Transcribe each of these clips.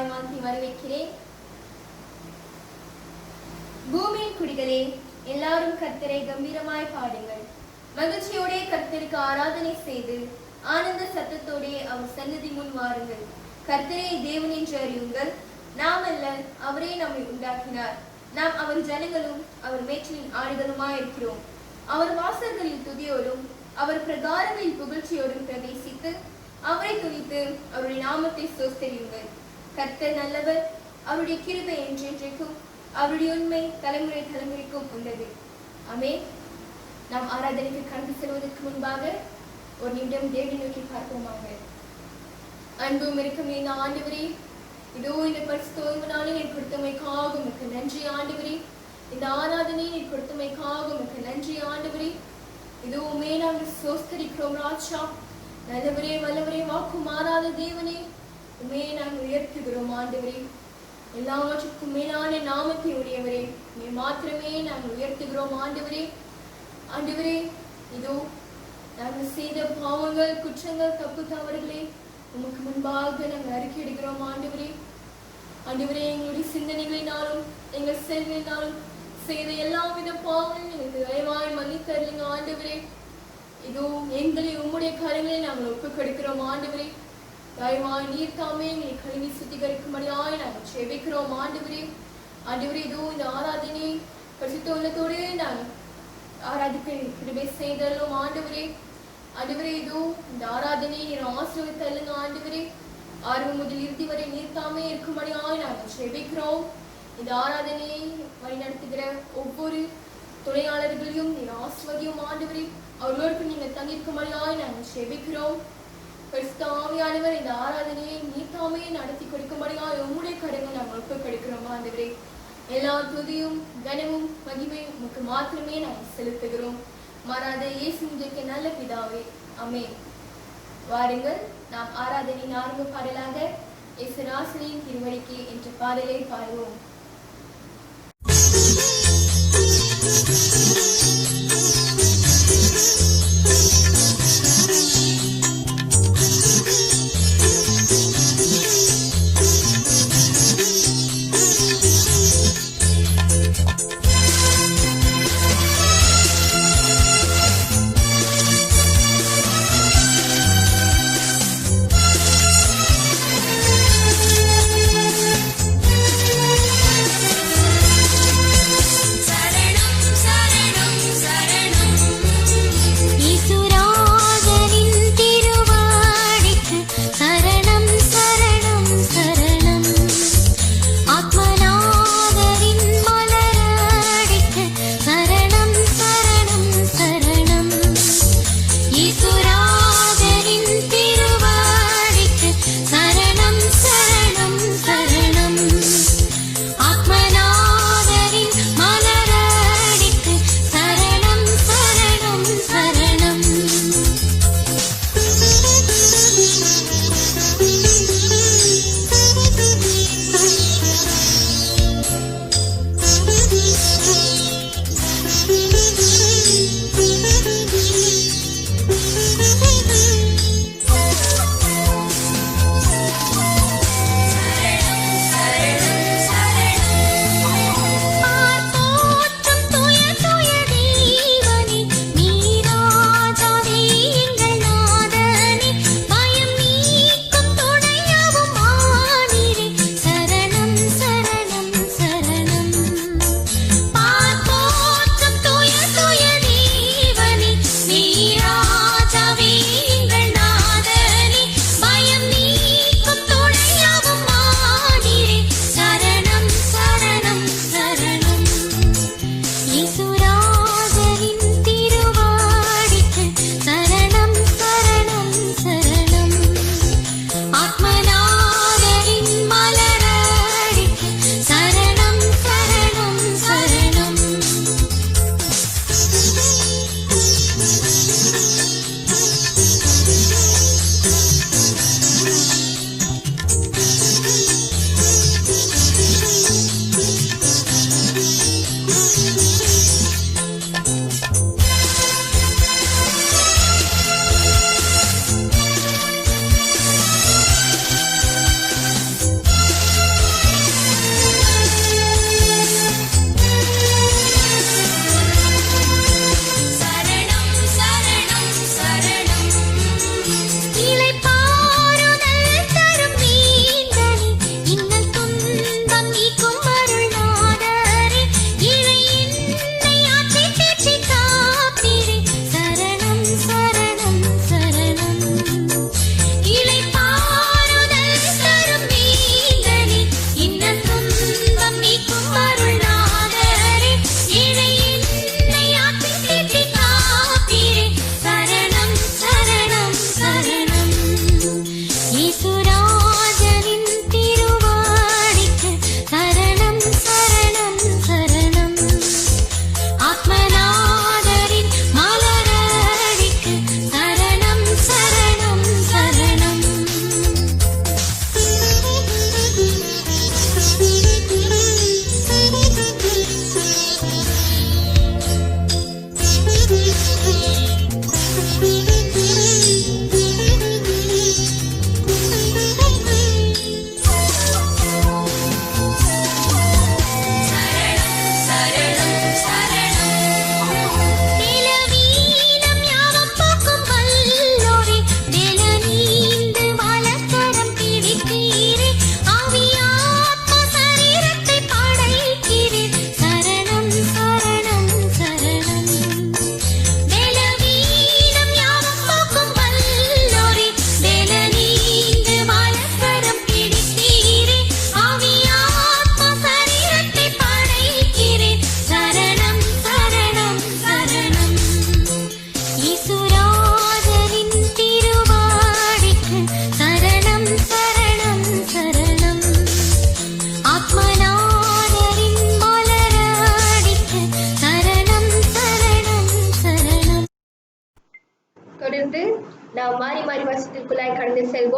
அன்பாய் வாழ்த்தி வரவேற்கிறேன். பூமியின் குடிகளே, எல்லாரும் கர்த்தரை கம்பீரமாய் பாடுங்கள். மகிழ்ச்சியோடே கர்த்தருக்கு ஆராதனை செய்து ஆனந்த சத்தத்தோடே அவர் சன்னதி முன் வாருங்கள். கர்த்தரே தேவன் என்று அறியுங்கள். நாம் அல்ல, அவரே நம்மை உண்டாக்கினார். நாம் அவர் ஜனங்களும் அவர் மேய்ச்சலின் ஆடுகளுமாய் இருக்கிறோம். அவர் வாசல்களில் துதியோடும் அவர் பிரகாரங்களில் புகழ்ச்சியோடும் பிரவேசித்து அவரை துதித்து அவருடைய நாமத்தை ஸ்தோத்திரியுங்கள். கர்த்தர் நல்லவர், அவருடைய கிருபை என்றென்றைக்கும், அவருடைய உண்மை தலைமுறை தலைமுறைக்கும் உள்ளது. ஆமென். நாம் ஆராதனைக்கு கடந்து செல்வதற்கு முன்பாக ஒரு நிமிடம் தேவனை நோக்கி பார்ப்போமாக. அன்பும் இருக்கும் இந்த ஆண்டவரே, இதோ இந்த பரிசுத்த நாளில் நீர் கொடுத்தமைக்காக உமக்கு நன்றி ஆண்டவரே. இந்த ஆராதனை நீர் கொடுத்தமைக்காக உமக்கு நன்றி ஆண்டவரே. இதோ உம்மை நாங்கள் ஸ்தோத்திரிக்கிறோம் ராஜா. நல்லவரே, வல்லவரே, வாக்கு மாறாத தேவனே, உம்மை நாங்கள் உயர்த்துகிறோம் ஆண்டவரே. எல்லாவற்றுக்கும் மேலான நாமத்தை உடையவரே, உம்மை மாத்திரமே நாங்கள் உயர்த்துகிறோம் ஆண்டவரே. ஆண்டவரே, இதோ நாங்கள் செய்த பாவங்கள், குற்றங்கள், தப்பு தவறுகளை உமக்கு முன்பாக நாங்கள் அறிக்கையிடுகிறோம் ஆண்டவரே. ஆண்டவரே, எங்களுடைய சிந்தனைகளினாலும் எங்கள் செயல்களினாலும் செய்த எல்லாவித பாவங்களும் எங்களுக்கு தயவாய் மன்னித்தருளுங்க ஆண்டவரே. இதோ எங்களை உம்முடைய கரங்களை நாங்கள் ஒப்புக் கொடுக்கிறோம் ஆண்டவரே. தயவாய் நீர் தாமே எங்களை கழுவி சுத்திகரிக்கும்படியாய் நாங்கள் ஜெபிக்கிறோம் ஆண்டவரே. ஆண்டவரே, இதோ இந்த ஆராதனை பரிசுத்த உள்ளத்தோடு நாங்கள் ஆராதிக்க கிருபை செய்தல்லும் ஆண்டவரே. ஆண்டவரே, இதோ இந்த ஆராதனை நீர் ஆசீர்வதித்தல்லுங்க ஆண்டவரே. ஆரம்பம் முதல் இறுதி வரை நீர் தாமே இருக்கும்படியாய் நாங்கள் ஜெபிக்கிறோம். இந்த ஆராதனையை வழிநடத்துகிற ஒவ்வொரு துணையாளர்களையும் நீர் ஆசீர்வதியும் ஆண்டவரே. அவர்களோடு நீங்க தங்கியிருக்கும்படியாய் நாங்கள் ஜெபிக்கிறோம். பரிசுத்த ஆவியானவர் இந்த ஆராதனையை நீத்தாமே நடத்தி கொடுக்கும்படியாய் உம்முடைய கரங்கள் நாங்கள் ஒப்புக் கொடுக்கிறோம் ஆண்டவரே. எல்லா துதியும் கனமும் மகிமையும் உமக்கு மாத்திரமே நாங்கள் செலுத்துகிறோம். மாறாத இயேசுவின் நல்ல பிதாவே, ஆமென். வாருங்கள், நாம் ஆராதனையின் ஆரம்ப பாடலாக இயேசுராசனின் திருவடிக்கு என்ற பாடலை பாடுவோம். சரணம்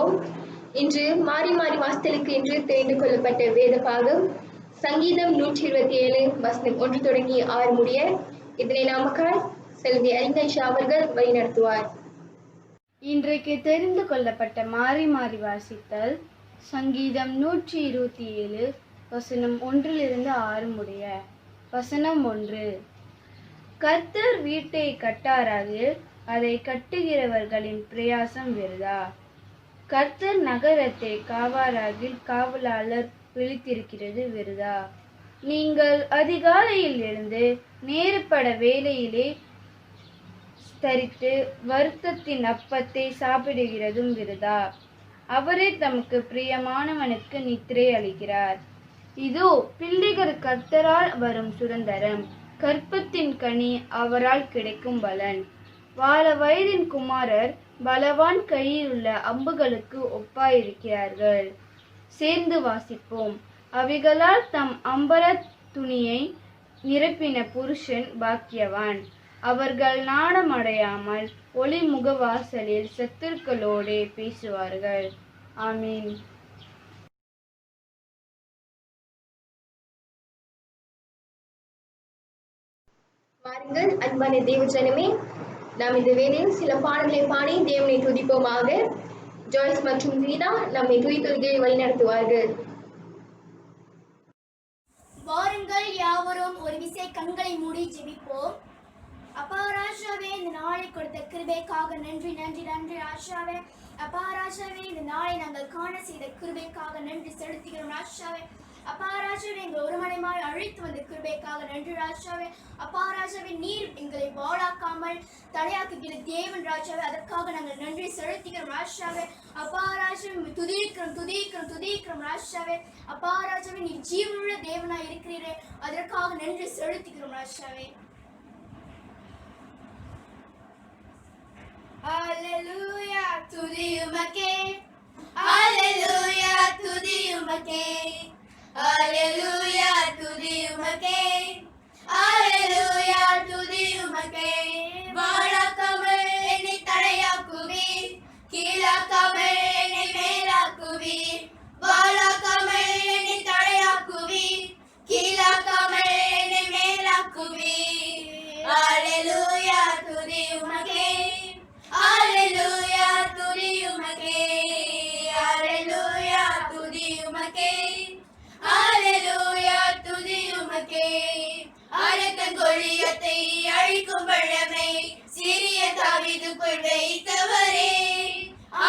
வாசிப்போம். இன்று மாறி மாறி வாசித்தலுக்கு என்று தெரிந்து கொள்ளப்பட்ட வேத பாகம் சங்கீதம் 127 வசனம் 1 தொடங்கி 6 முடிய. இதனை நமக்காய் செல்வி அறிஞர் அவர்கள் வழிநடத்துவார். இன்றைக்கு தெரிந்து கொள்ளப்பட்ட மாறி மாறி வாசித்தல் சங்கீதம் 127 வசனம் 1 6 முடிய. வசனம் 1. கர்த்தர் வீட்டை கட்டாராகில் அதை கட்டுகிறவர்களின் பிரயாசம் விருதா. கர்த்தர் நகரத்தை காவாராகில் காவலாளர் விழித்திருக்கிறது விருதா. நீங்கள் அதிகாலையில் எழுந்து நேருப்பட வேலையிலே தரித்து வருத்தத்தின் அப்பத்தை சாப்பிடுகிறதும் விருதா. அவரே தமக்கு பிரியமானவனுக்கு நித்திரை அளிக்கிறார். இதோ பிள்ளைகள் கர்த்தரால் வரும் சுதந்திரம், கற்பத்தின் கனி அவரால் கிடைக்கும் பலன். வாழ வயதின் குமாரர் பலவான் கையில் உள்ள அம்புகளுக்கு ஒப்பாயிருக்கிறார்கள். சேர்ந்து வாசிப்போம். அவைகளால் தம் அம்பர துணியை நிரப்பின புருஷன் பாக்கியவான். அவர்கள் நாணமடையாமல் ஒளி முகவாசலில் சத்துருக்களோடே பேசுவார்கள். ஆமீன். வாருங்கள் அன்பான தேவஜனமே, நாம் இந்த வேளையில் சில பாடல்களை பாடி தேவனை துதிப்போமாக. ஜாய்ஸ் மற்றும் ரீதா நம்மை துதித்தொழுகையை வழிநடத்துவார்கள். வாருங்கள் யாவரும் ஒரு விசை கண்களை மூடி ஜெபிப்போம். அப்பா ராஜாவே, இந்த நாளை கொடுத்த கிருபைக்காக நன்றி நன்றி நன்றி ராஜாவே. அப்பா ராஜாவே, இந்த நாளை நாங்கள் காண செய்த கிருபைக்காக நன்றி செலுத்துகிறோம் ராஜாவே. அப்பா ராஜாவே, எங்கள் ஒருமனமாய் அழைத்து வந்த கிருபைக்காக நன்றி ராஜாவே. அப்பா ராஜாவே, நீர் எங்களை வாழாக்காமல் தலையாக்குகிற தேவன் ராஜாவே, அதற்காக நாங்கள் நன்றி செலுத்துகிறோம் ராஜாவே. அப்பா ராஜாவே, துதிக்கிறோம் துதிக்கிறோம் துதிக்கிறோம் ராஜாவே. அப்பா ராஜாவே, நீர் ஜீவனுள்ள தேவனாய் இருக்கிறீரே, அதற்காக நன்றி செலுத்துகிறோம் ராஜாவே. Hallelujah, துதி உமக்கே. Hallelujah, துதி உமக்கே. Hallelujah, துதி உமக்கே. Hallelujah, துதி உமக்கே. வாழாக்காமல் என்னை தடையாக்குவீர், கீழாக்காமல் என்னை மேலாக்குவீர். வாழாக்காமல் என்னை தடையாக்குவீர், கீழாக்காமல் என்னை மேலாக்குவீர். Hallelujah, துதி உமக்கே. Hallelujah, துதி உமக்கே. Hallelujah, துதி உமக்கே. Hallelujah, துதி உமக்கே. அரக்கன் கோலியாத்தை அழிக்கும் வல்லமை சிறிய தாவீதுக்குள் வைத்தவரே.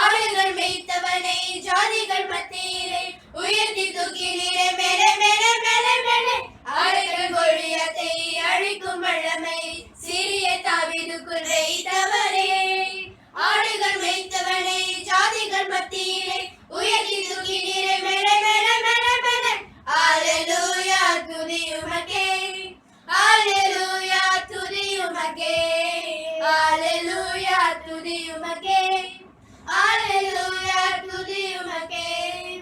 ஆடுகள் மேய்த்தவனை ஜாதிகள் மத்தியிலே உயர்த்தி தூக்கினீரே மேலே மேலே மேலே மேலே. அரக்கன் கோலியாத்தை அழிக்கும் வல்லமை சிறிய தாவீதுக்குள் வைத்தவரே. ஆடுகள் மேய்த்தவனை ஜாதிகள் மத்தியிலே உயர்த்தி தூக்கினீரே மேலே மேலே மேலே மேலே. Hallelujah, துதி உமக்கே. Hallelujah, துதி உமக்கே. Hallelujah, துதி உமக்கே. Hallelujah, துதி உமக்கே.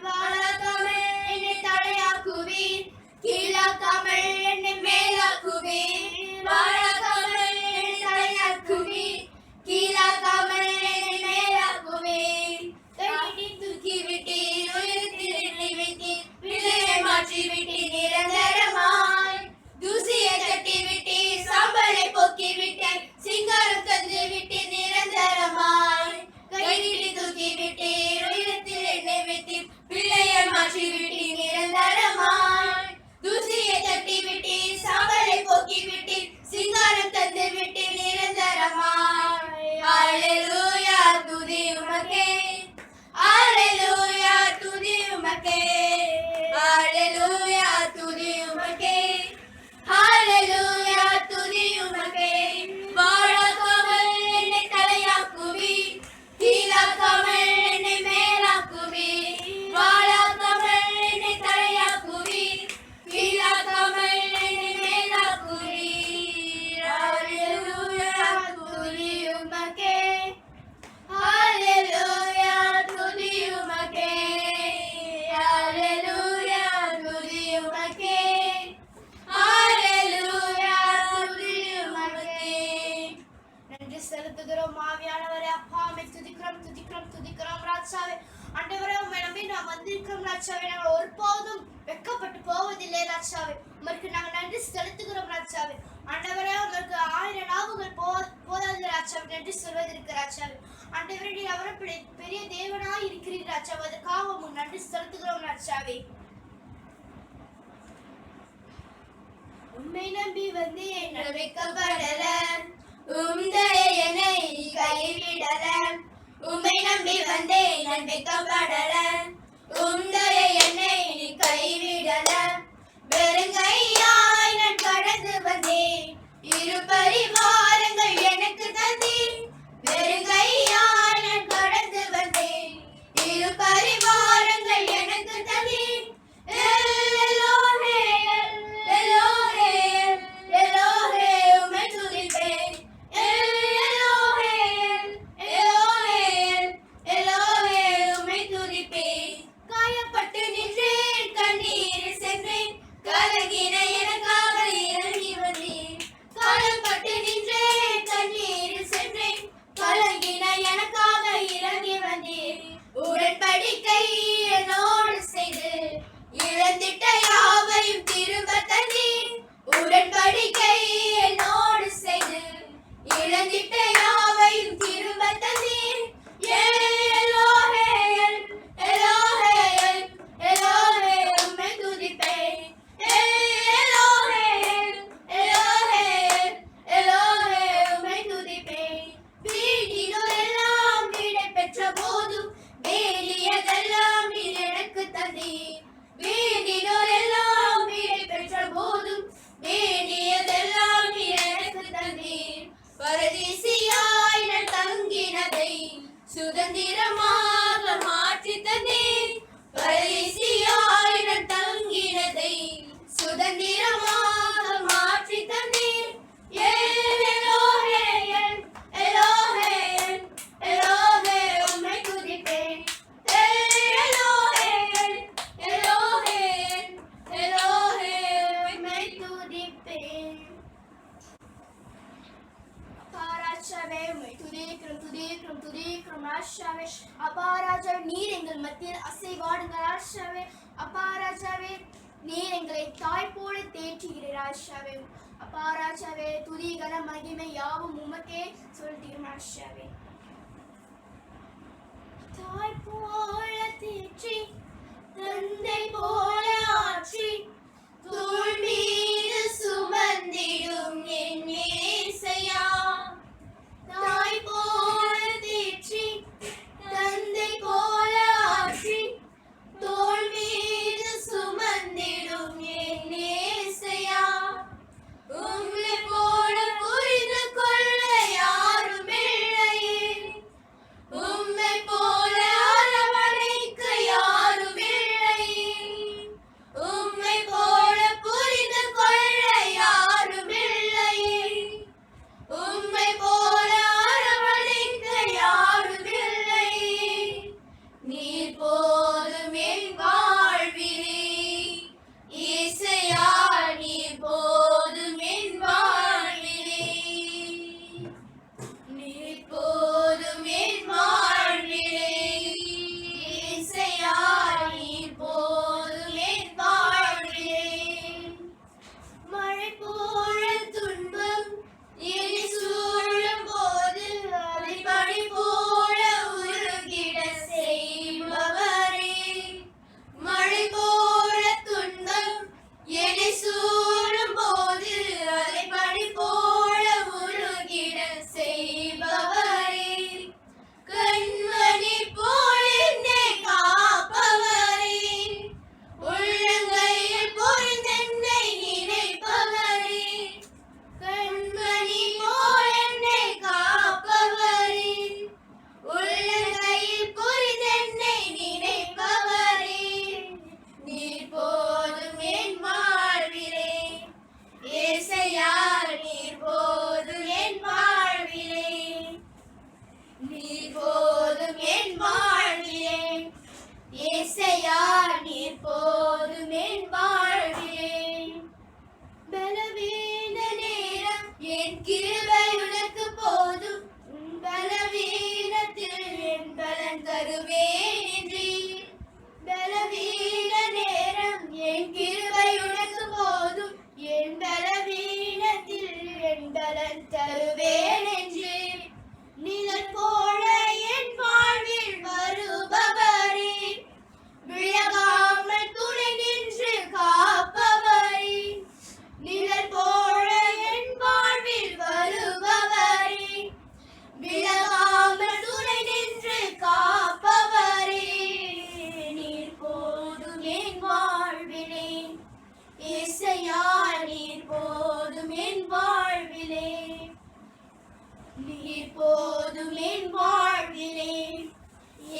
வாழாக்காமல் என்னை தடையாக்குவீர், கீழாக்காமல் என்னை மேலாக்குவீர். வாழாக்காமல் என்னை தடையாக்குவீர், கீழாக்காமல் என்னை மேலாக்குவீர். கையை தூக்கி விட்டீர், உயரத்தில் என்னை வைத்தீர், பிள்ளையை மாற்றி விட்டீர் நிரந்தரமாய். தூசியை தட்டி விட்டீர், சாம்பலை போக்கி விட்டேன், சிங்காரம் தந்து விட்டீர் நிரந்தரமாய். கையை தூக்கி விட்டீர், உயரத்தில் என்னை வைத்தீர், பிள்ளையை மாற்றி விட்டீர் நிரந்தரமாய். தூசியை தட்டி விட்டீர், சாம்பலை போக்கி விட்டீர், சிங்காரம் தந்து விட்டீர் நிரந்தரமாய். Hallelujah, துதி உமக்கே. Hallelujah, துதி உமக்கே. Hallelujah, துதி உமக்கே. Hallelujah, துதி உமக்கே. வாழாக்காமல் என்னை தலையாக்குவீர், கீழாக்காமல் என்னை மேலாக்குவீர். வாழாக்காமல் என்னை தலையாக்குவீர், கீழாக்காமல் என்னை மேலாக்குவீர். Hallelujah, துதி உமக்கே. Hallelujah, துதி உமக்கே. Hallelujah, துதி உமக்கே. Hallelujah, துதி உமக்கே. நன்றி செலுத்துகிறோம் ஆவியானவரே. அப்பா, உம்மை துதிக்கிறோம் துதிக்கிறோம் துதிக்கிறோம் ராஜாவே. நாம் வந்திருக்கிறோம் ராஜாவே. நாங்கள் ஒருபோதும் வெட்கப்பட்டு போவதில்லை ராஜாவே. உமக்கு நாங்கள் நன்றி செலுத்துகிறோம் ராஜாவே. ஆண்டவரே, உமக்கு 1000 நாவுகள் போதாது ராஜாவே நன்றி சொல்வதற்கு ராஜாவே. ஆண்டவரே, நீர் அவரை பெரிய தேவனாய் இருக்கிறீர் ராஜாவே. அதற்காக உமக்கு நன்றி செலுத்துகிறோம் ராஜாவே. உம்மை நம்பி வந்தேன் நான் வெட்கப்படல, என்னை கைவிடல. உம்மை நம்பி வந்தேன் நான் வெட்கப்படல, என்னை கைவிடல. வெறுங்கையாய் நான் கடந்து வந்தேன், இரு பரிவாரங்கள் எனக்கு தந்தீர். வெறுங்கையாய் நான் கடந்து வந்தேன், இரு பரிவாரங்கள் எனக்கு தந்தீர். சுதந்திரமாக மாற்றி தந்தீர். பரதேசியாய் நான் தங்கினதை சுதந்திரமாக மாற்றி தந்தீர். உம்மை துதிப்பேன். உம்மை துதிப்பேன். ராஜாவே, உம்மை துதிக்கிறோம் ராஜாவே. அப்பா ராஜாவே, நீர் எங்கள் மத்தியில் அசைவாடுங்க ராஜாவே. அப்பா ராஜாவே, நீர் எங்களை தாய் போல தேற்றுகிறீர் ராஜாவே. அப்பா ராஜாவே, துதி கன மகிமை யாவும் உமக்கே சொல்கிறோம் ராஜாவே. தாய் போல தேற்றி, தந்தை போல ஆற்றி, தோள் மீது சுமந்திடும் என் இயேசையா. தாய் போல தேற்றி, தந்தை போல ஆற்றி, தோள் மீது சுமந்திடும் என் இயேசையா. உம்மை போல புரிந்து கொள்ள யாரும் இல்லையே, உம்மை போல அரவணைக்க யாரும் இல்லையே. ஏசையா நீர் போதும் என் வாழ்விலே, நீர் போதும் என் வாழ்விலே,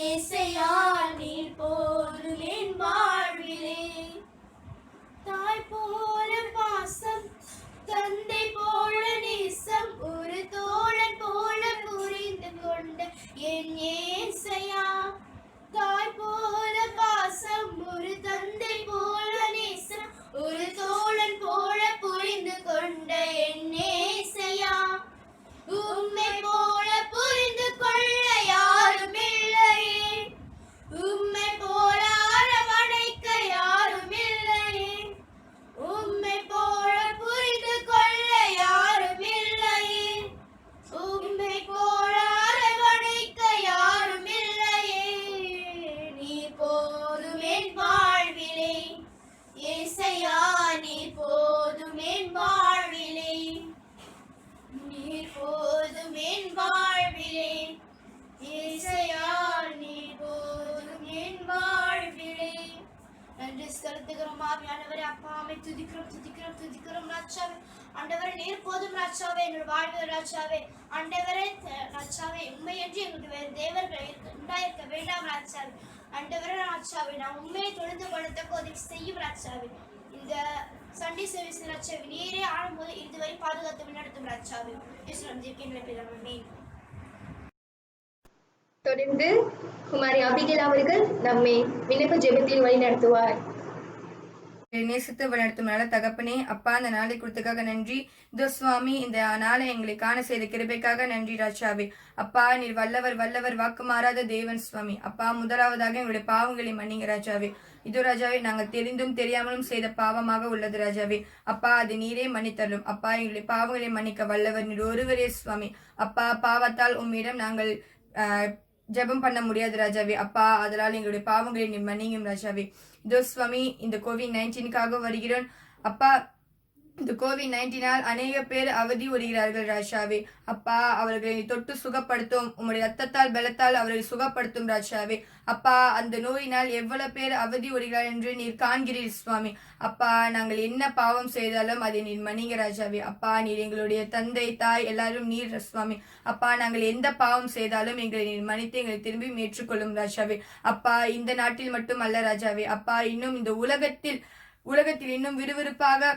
ஏசையா நீர் போதும் என் வாழ்விலே. தாய் போல பாசம், தந்தை போல நேசம், ஒரு தோழன் போல புரிந்து கொண்ட என் ஏசையா. தாய் போல பாசம், ஒரு தந்தை போல நேசம், ஒரு தோழன் போல புரிந்து கொண்ட என் ஏசையா. உம்மை போல புரிந்து கொள்ள யாரும் இல்லையே, உம்மை போல அரவணைக்க யாரும் இல்லையே, உம்மை போல புரிந்து கொள்ள யாரும் இல்லையே, உம்மை போல அரவணைக்க யாரும் இல்லையே. நீர் போதும் என் வாழ்விலே, ஏசையா நீர் போதும் என் வாழ்விலே, நீர் போதும் என் வாழ்விலே, ஏசையா நீர் போதும் என் வாழ்விலே. நன்றி செலுத்துகிறோம் ஆவியானவரே. அப்பாவை துதிக்கிறோம் துதிக்கிறோம் துதிக்கிறோம் ராஜாவே. ஆண்டவரே நீர் போதும் ராஜாவே, என்னோட வாழ்வு ராஜாவே. ஆண்டவரே ராஜாவே, உண்மையன்றி எங்களுக்கு வேறு தேவர்கள் உண்டாயிருக்க வேண்டாம் ராஜாவே. ஆண்டவரே ராஜாவே, நான் உண்மையை தொழுந்து கொள்ளத்தக்க உதவி செய்யும் ராஜாவே. இந்த சண்டே சர்வீஸ் ராஜாவே நீரே ஆளும்போது இதுவரை பாதுகாத்து வழிநடத்தும் ராஜாவே. தொடர்ந்து குமாரி அபிகேல் அவர்கள் நம்மை விண்ணப்ப ஜெபத்தில் வழி நடத்துவார். நேசித்து வழிநடத்தும் நல்ல தகப்பனே, அப்பா இந்த நாளை கொடுத்ததுக்காக நன்றி. இதோ சுவாமி, இந்த நாளை எங்களை காண செய்த கிருபைக்காக நன்றி ராஜாவே. அப்பா நீர் வல்லவர் வல்லவர், வாக்கு மாறாத தேவன் சுவாமி. அப்பா முதலாவதாக எங்களுடைய பாவங்களை மன்னிங்க ராஜாவே. இதோ ராஜாவே, நாங்கள் தெரிந்தும் தெரியாமலும் செய்த பாவமாக உள்ளது ராஜாவே. அப்பா அது நீரே மன்னித்தள்ளும். அப்பா எங்களுடைய பாவங்களை மன்னிக்க வல்லவர் நீர் ஒருவரே சுவாமி. அப்பா பாவத்தால் உம்மிடம் நாங்கள் ஜெபம் பண்ண முடியாது ராஜாவே. அப்பா அதனால் எங்களுடைய பாவங்களை நீர் மன்னியும் ராஜாவே. இதோ சுவாமி, இந்த COVID-19க்காக வருகிறோம் அப்பா. இந்த COVID-19 அநேக பேர் அவதி வருகிறார்கள் ராஜாவே. அப்பா அவர்களை தொட்டு சுகப்படுத்தும், உம்முடைய ரத்தத்தால் பலத்தால் அவர்களை சுகப்படுத்தும் ராஜாவே. அப்பா அந்த நோயினால் எவ்வளவு பேர் அவதி வருகிறார் என்று நீர் காண்கிறீர் சுவாமி. அப்பா நாங்கள் என்ன பாவம் செய்தாலும் அதை நீர் மன்னிங்க ராஜாவே. அப்பா நீர் எங்களுடைய தந்தை தாய் எல்லாரும் நீர் சுவாமி. அப்பா நாங்கள் எந்த பாவம் செய்தாலும் எங்களை நீர் மன்னித்து எங்களை திரும்பி ஏற்றுக்கொள்ளும் ராஜாவே. அப்பா இந்த நாட்டில் மட்டும் அல்ல ராஜாவே. அப்பா இன்னும் இந்த உலகத்தில் இன்னும் விறுவிறுப்பாக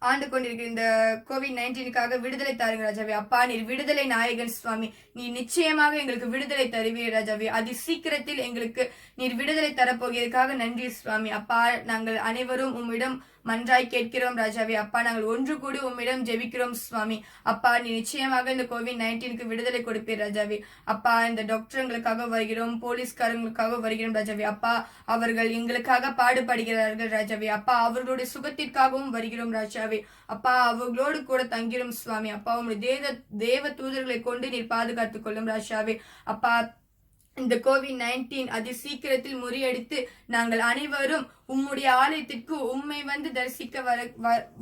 ஆண்டு கொண்டிருக்கிற இந்த COVID-19க்காக விடுதலை தாருங்க ராஜாவே. அப்பா நீர் விடுதலை நாயகன் சுவாமி. நீர் நிச்சயமாக எங்களுக்கு விடுதலை தருவீர் ராஜாவே. அதி சீக்கிரத்தில் எங்களுக்கு நீர் விடுதலை தரப்போகிறதுக்காக நன்றி சுவாமி. அப்பா நாங்கள் அனைவரும் உம்மிடம் மன்றாய் கேட்கிறோம் ராஜாவே. அப்பா நாங்கள் ஒன்று கூடி உம்மிடம் ஜெபிக்கிறோம் சுவாமி. அப்பா நீ நிச்சயமாக இந்த COVID-19க்கு விடுதலை கொடுப்பீர் ராஜாவே. அப்பா இந்த டாக்டருங்களுக்காக வருகிறோம், போலீஸ்காரங்களுக்காக வருகிறோம் ராஜாவே. அப்பா அவர்கள் எங்களுக்காக பாடுபடுகிறார்கள் ராஜாவே. அப்பா அவர்களுடைய சுகத்திற்காகவும் வருகிறோம் ராஜாவே. அப்பா அவர்களோடு கூட தங்கிரும் சுவாமி. அப்பா உங்களுடைய தேவ தூதர்களை கொண்டு நீர் பாதுகாத்துக் கொள்ளும் ராஜாவே. அப்பா இந்த COVID-19 அதி சீக்கிரத்தில் முறியடித்து நாங்கள் அனைவரும் உம்முடைய ஆலயத்திற்கு உம்மை வந்து தரிசிக்க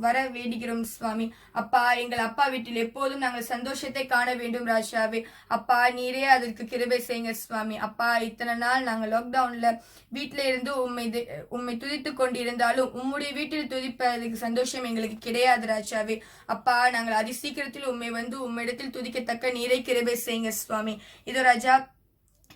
வர வேண்டுகிறோம் சுவாமி. அப்பா எங்கள் அப்பா வீட்டில் எப்போதும் நாங்கள் சந்தோஷத்தை காண வேண்டும் ராஜாவே. அப்பா நீரே அதற்கு கிருபை செய்யுங்க சுவாமி. அப்பா இத்தனை நாள் நாங்கள் லாக்டவுன்ல வீட்டில இருந்து உம்மை துதித்து கொண்டிருந்தாலும் உம்முடைய வீட்டில் துதிப்பதற்கு சந்தோஷம் எங்களுக்கு கிடையாது ராஜாவே. அப்பா நாங்கள் அதி சீக்கிரத்தில் உம்மை வந்து உம்மிடத்தில் துதிக்கத்தக்க நீரை கிருபை செய்யுங்க சுவாமி. இதோ ராஜா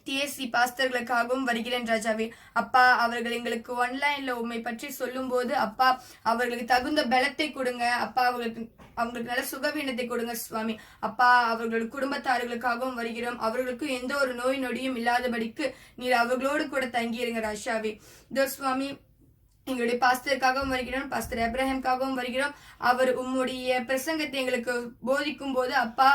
TSC பாஸ்டர்களுக்காகவும் வருகிறேன் ராஜாவே. அப்பா அவர்கள் எங்களுக்கு ஆன்லைன்ல உண்மை பற்றி சொல்லும் போது அப்பா அவர்களுக்கு தகுந்த பலத்தை கொடுங்க. அப்பா அவங்களுக்கு நல்ல சுகவீனத்தை கொடுங்க சுவாமி. அப்பா அவர்கள் குடும்பத்தார்களுக்காகவும் வருகிறோம். அவர்களுக்கும் எந்த ஒரு நோய் நொடியும் இல்லாதபடிக்கு நீர் அவர்களோடு கூட தங்கியிருங்க ராஜாவே. இதோ சுவாமி எங்களுடைய பாஸ்டருக்காகவும் வருகிறோம், பாஸ்டர் அப்ரஹாம்காகவும் வருகிறோம். அவர் உம்முடைய பிரசங்கத்தை எங்களுக்கு போதிக்கும் போது அப்பா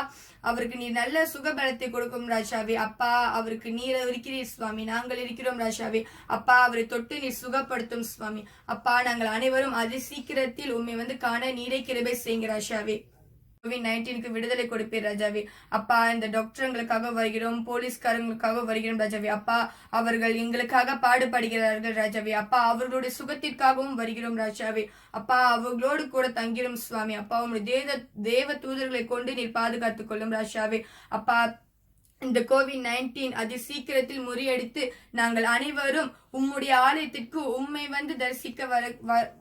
அவருக்கு நீர் நல்ல சுகபலத்தை கொடுக்கும் ராஜாவே. அப்பா அவருக்கு நீர் இருக்கிறீர் சுவாமி, நாங்கள் இருக்கிறோம் ராஜாவே. அப்பா அவரை தொட்டு நீர் சுகப்படுத்தும் சுவாமி. அப்பா நாங்கள் அனைவரும் அதி சீக்கிரத்தில் உண்மை வந்து காண நீரை கிருபை செய்யுங்க ராஜாவே. COVID-19க்கு விடுதலை கொடுப்பீர் ராஜாவே. அப்பா இந்த டாக்டருங்களுக்காக வருகிறோம், போலீஸ்காரங்களுக்காக வருகிறோம் ராஜாவே. அப்பா அவர்கள் எங்களுக்காக பாடுபடுகிறார்கள் ராஜாவே. அப்பா அவர்களுடைய சுகத்திற்காகவும் வருகிறோம் ராஜாவே. அப்பா அவர்களோடு கூட தங்கிரும் சுவாமி. அப்பா உங்களுடைய தேவ தூதர்களை கொண்டு நீர் பாதுகாத்துக் கொள்ளும் ராஜாவே. அப்பா இந்த COVID-19 அதி சீக்கிரத்தில் முறியடித்து நாங்கள் அனைவரும் உம்முடைய ஆலயத்திற்கு உம்மை வந்து தரிசிக்க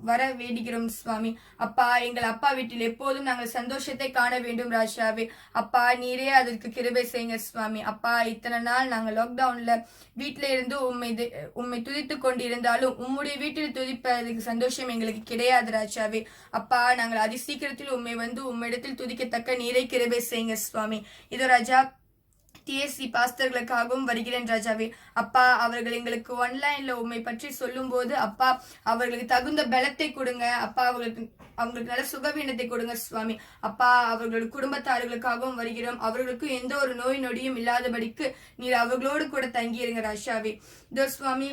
வர வேண்டுகிறோம் சுவாமி. அப்பா, எங்கள் அப்பா வீட்டில் எப்போதும் நாங்கள் சந்தோஷத்தை காண வேண்டும் ராஜாவே. அப்பா, நீரே அதற்கு கிருபை செய்யுங்க சுவாமி. அப்பா, இத்தனை நாள் நாங்கள் லாக்டவுன்ல வீட்டில இருந்து உம்மை துதித்து கொண்டிருந்தாலும் உம்முடைய வீட்டில் துதிப்பதற்கு சந்தோஷம் எங்களுக்கு கிடையாது ராஜாவே. அப்பா, நாங்கள் அதி சீக்கிரத்தில் உம்மை வந்து உம்மிடத்தில் துதிக்கத்தக்க நீரை கிருபை செய்யுங்க சுவாமி. இதோ ராஜா, TSC பாஸ்டர்களுக்காகவும் வருகிறேன் ராஜாவே. அப்பா, அவர்கள் எங்களுக்கு ஆன்லைன்ல உண்மை பற்றி சொல்லும் போது அப்பா அவர்களுக்கு தகுந்த பலத்தை கொடுங்க. அப்பா, அவங்களுக்கு நல்ல சுகவீனத்தை கொடுங்க சுவாமி. அப்பா, அவர்களோட குடும்பத்தார்களுக்காகவும் வருகிறோம். அவர்களுக்கும் எந்த ஒரு நோய் நொடியும் இல்லாதபடிக்கு நீர் அவர்களோடு கூட தங்கியிருங்க ராஜாவே. இதோ சுவாமி,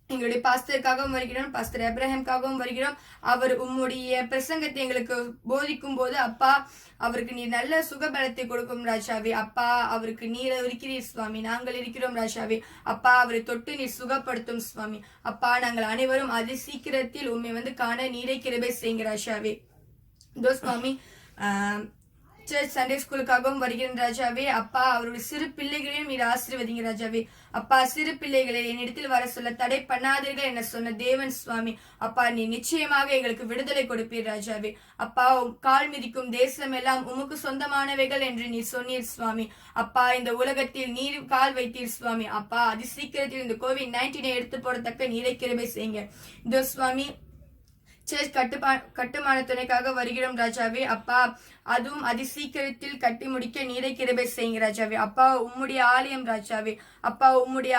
எங்களுடைய பாஸ்டருக்காகவும் வருகிறோம், பாஸ்டர் அப்ரஹாம்காகவும் வருகிறோம். அவர் உம்முடைய பிரசங்கத்தை எங்களுக்கு போதிக்கும் போது அப்பா அவருக்கு நீர் நல்ல சுகபலத்தை கொடுக்கும் ராஜாவே. அப்பா, அவருக்கு நீர் இருக்கிறீர் சுவாமி, நாங்கள் இருக்கிறோம் ராஜாவே. அப்பா, அவரை தொட்டு நீர் சுகப்படுத்தும் சுவாமி. அப்பா, நாங்கள் அனைவரும் அதி சீக்கிரத்தில் உண்மை வந்து காண நீரை கிருபை செய்யுங்க ராஜாவே. இதோ சுவாமி, சர்ச் சண்டே ஸ்கூலுக்காகவும் வருகிறேன் ராஜாவே. அப்பா, அவருடைய சிறு பிள்ளைகளையும் நீர் ஆசீர்வதிங்க ராஜாவே. அப்பா, சிறு பிள்ளைகளை என்னிடத்தில் வர சொல்ல தடை பண்ணாதீர்கள் என்ன சொன்ன தேவன் சுவாமி. அப்பா, நீ நிச்சயமாக எங்களுக்கு விடுதலை கொடுப்பீர் ராஜாவே. அப்பா, கால் மிதிக்கும் தேசம் எல்லாம் உமக்கு சொந்தமானவைகள் என்று நீ சொன்னீர் சுவாமி. அப்பா, இந்த உலகத்தில் நீர் கால் வைத்தீர் சுவாமி. அப்பா, அதி சீக்கிரத்தில் இந்த COVID-19 எடுத்து போடத்தக்க நீரை கிருபை செய்யுங்க. இதோ சுவாமி, சர்ச் கட்டுமான துணைக்காக வருகிறோம் ராஜாவே. அப்பா, அதுவும் அதி சீக்கிரத்தில் கட்டி முடிக்க நீரை கிருபை செய்யுங்க ராஜாவே. அப்பா, உம்முடைய ஆலயம் ராஜாவே. அப்பா, உம்முடைய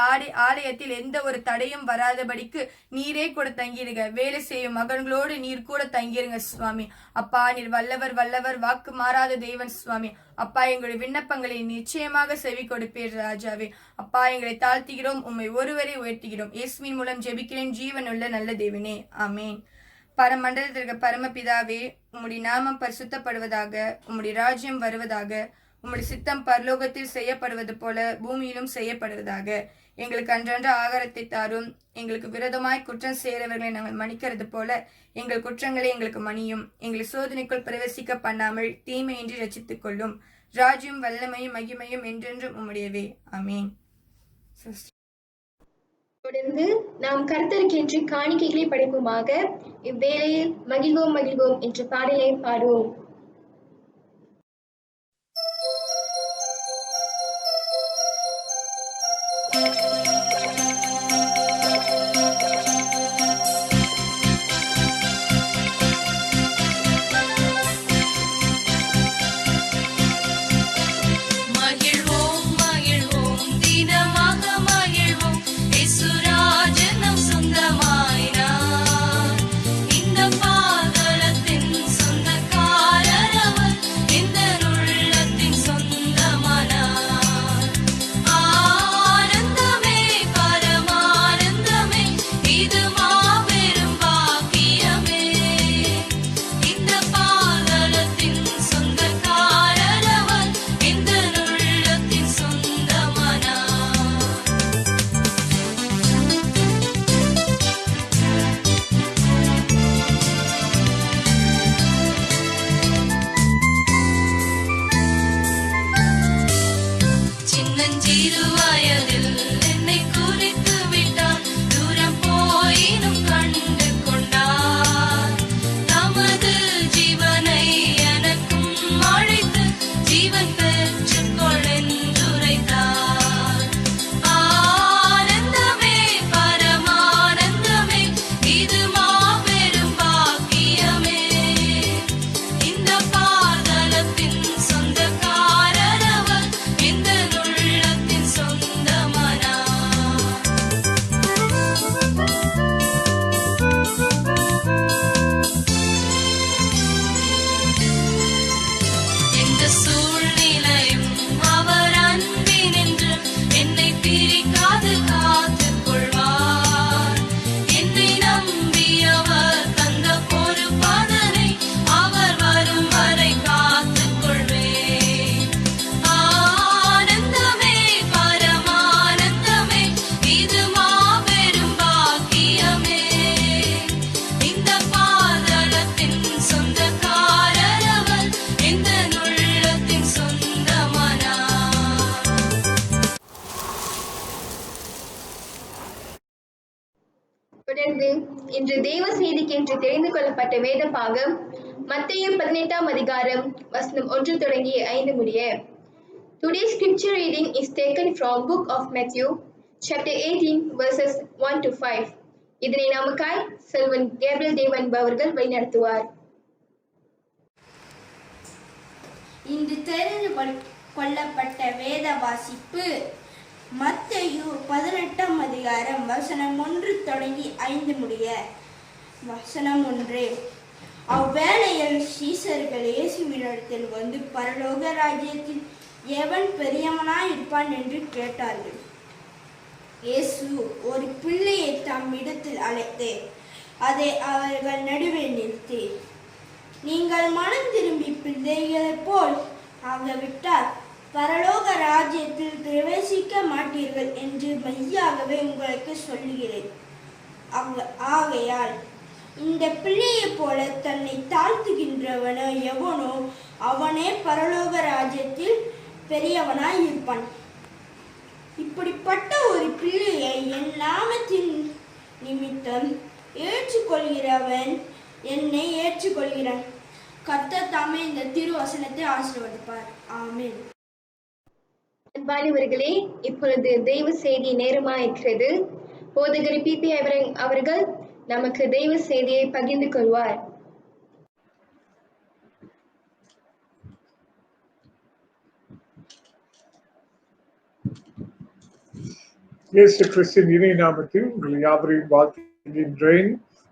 ஆலயத்தில் எந்த ஒரு தடையும் வராதபடிக்கு நீரே கூட தங்கிருங்க. வேலை செய்யும் மகன்களோடு நீர் கூட தங்கிருங்க சுவாமி. அப்பா, நீர் வல்லவர் வாக்கு மாறாத தேவன் சுவாமி. அப்பா, எங்களுடைய விண்ணப்பங்களை நிச்சயமாக செவி கொடுப்பீர் ராஜாவே. அப்பா, எங்களை தாழ்த்துகிறோம், உம்மை ஒருவரை உயர்த்துகிறோம். இயேசுவின் மூலம் ஜெபிக்கிறேன் ஜீவனுள்ள நல்ல தேவனே, ஆமேன். பரமண்டலத்திற்கு பரமபிதாவே, உம்முடைய நாமம் பரிசுத்தப்படுவதாக, உம்முடைய ராஜ்யம் வருவதாக, உம்முடைய சித்தம் பரலோகத்தில் செய்யப்படுவது போல பூமியிலும் செய்யப்படுவதாக. எங்களுக்கு அன்றன்ற ஆகாரத்தை தாரும். எங்களுக்கு விரோதமாய் குற்றம் செய்கிறவர்களை நாங்கள் மன்னிக்கிறது போல எங்கள் குற்றங்களை எங்களுக்கு மன்னியும். எங்களை சோதனைக்குள் பிரவேசிக்க பண்ணாமல் தீமையின்றி ரட்சித்துக் கொள்ளும். ராஜ்யம் வல்லமையும் மகிமையும் என்றென்றும் உம்முடையவே, ஆமேன். தொடர்ந்து நாம் கர்த்தருக்கென்று காணிக்கைகளை படைப்போமாக. இவ்வேளையில் மகிழ்வோம் மகிழ்வோம் என்ற பாடலை பாடுவோம். சொந்தமாயினார் இந்த பாதலத்தின் சொந்தக்கார தேவ செய்திக்கென்று தெரிந்து கொள்ளப்பட்ட வேத பாகம் மத்தேயு 18ஆம் அதிகாரம் வசனம் 1 தொடங்கி 5 முடிய. Today's scripture reading is taken from book of Matthew, chapter 18, verses 1 to 5. இதனை நமக்காய் செல்வன் கேப்ரியல் தேவன் அவர்கள் வழிநடத்துவார். இன்று தெரிந்து கொள்ளப்பட்ட வேத வாசிப்பு மத்தேயு 18ஆம் அதிகாரம் வசனம் 1 தொடங்கி 5 முடிய. வசனம் 1. அவ்வேளையில் சீசர்கள் இயேசுவினிடத்தில் வந்து பரலோக ராஜ்யத்தில் எவன் பெரியவனாய் இருப்பான் என்று கேட்டார்கள். இயேசு ஒரு பிள்ளையை தம்மிடத்தில் அழைத்து அதை அவர்கள் நடுவே நிறுத்தி, நீங்கள் மனம் திரும்பி பிள்ளைகளைப் போல் ஆகவிட்டால் பரலோக ராஜ்யத்தில் பிரவேசிக்க மாட்டீர்கள் என்று மெய்யாகவே உங்களுக்கு சொல்லுகிறேன். ஆகையால் இந்த பிள்ளையைப் போல தன்னை தாழ்த்துகின்றவனோ எவனோ அவனே பரலோக ராஜ்யத்தில் பெரியவனாய் இருப்பான். இப்படிப்பட்ட ஒரு பிள்ளையை என் நாமத்தின் நிமித்தம் ஏற்றுக்கொள்கிறவன் என்னை ஏற்றுக்கொள்கிறான். கர்த்தர் தாமே இந்த திருவசனத்தை ஆசீர்வதிப்பார். ஆமென். அன்பானவர்களே, இப்பொழுது தெய்வ செய்தி நேரமாயிருக்கிறது. போதகர் பிபி அவர்கள் நமக்கு தெய்வ செய்தியை பகிர்ந்து கொள்வார். இயேசு கிறிஸ்துவின் இறை நாமத்தில் உங்கள் யாவரையும் வாழ்த்துகின்றேன்.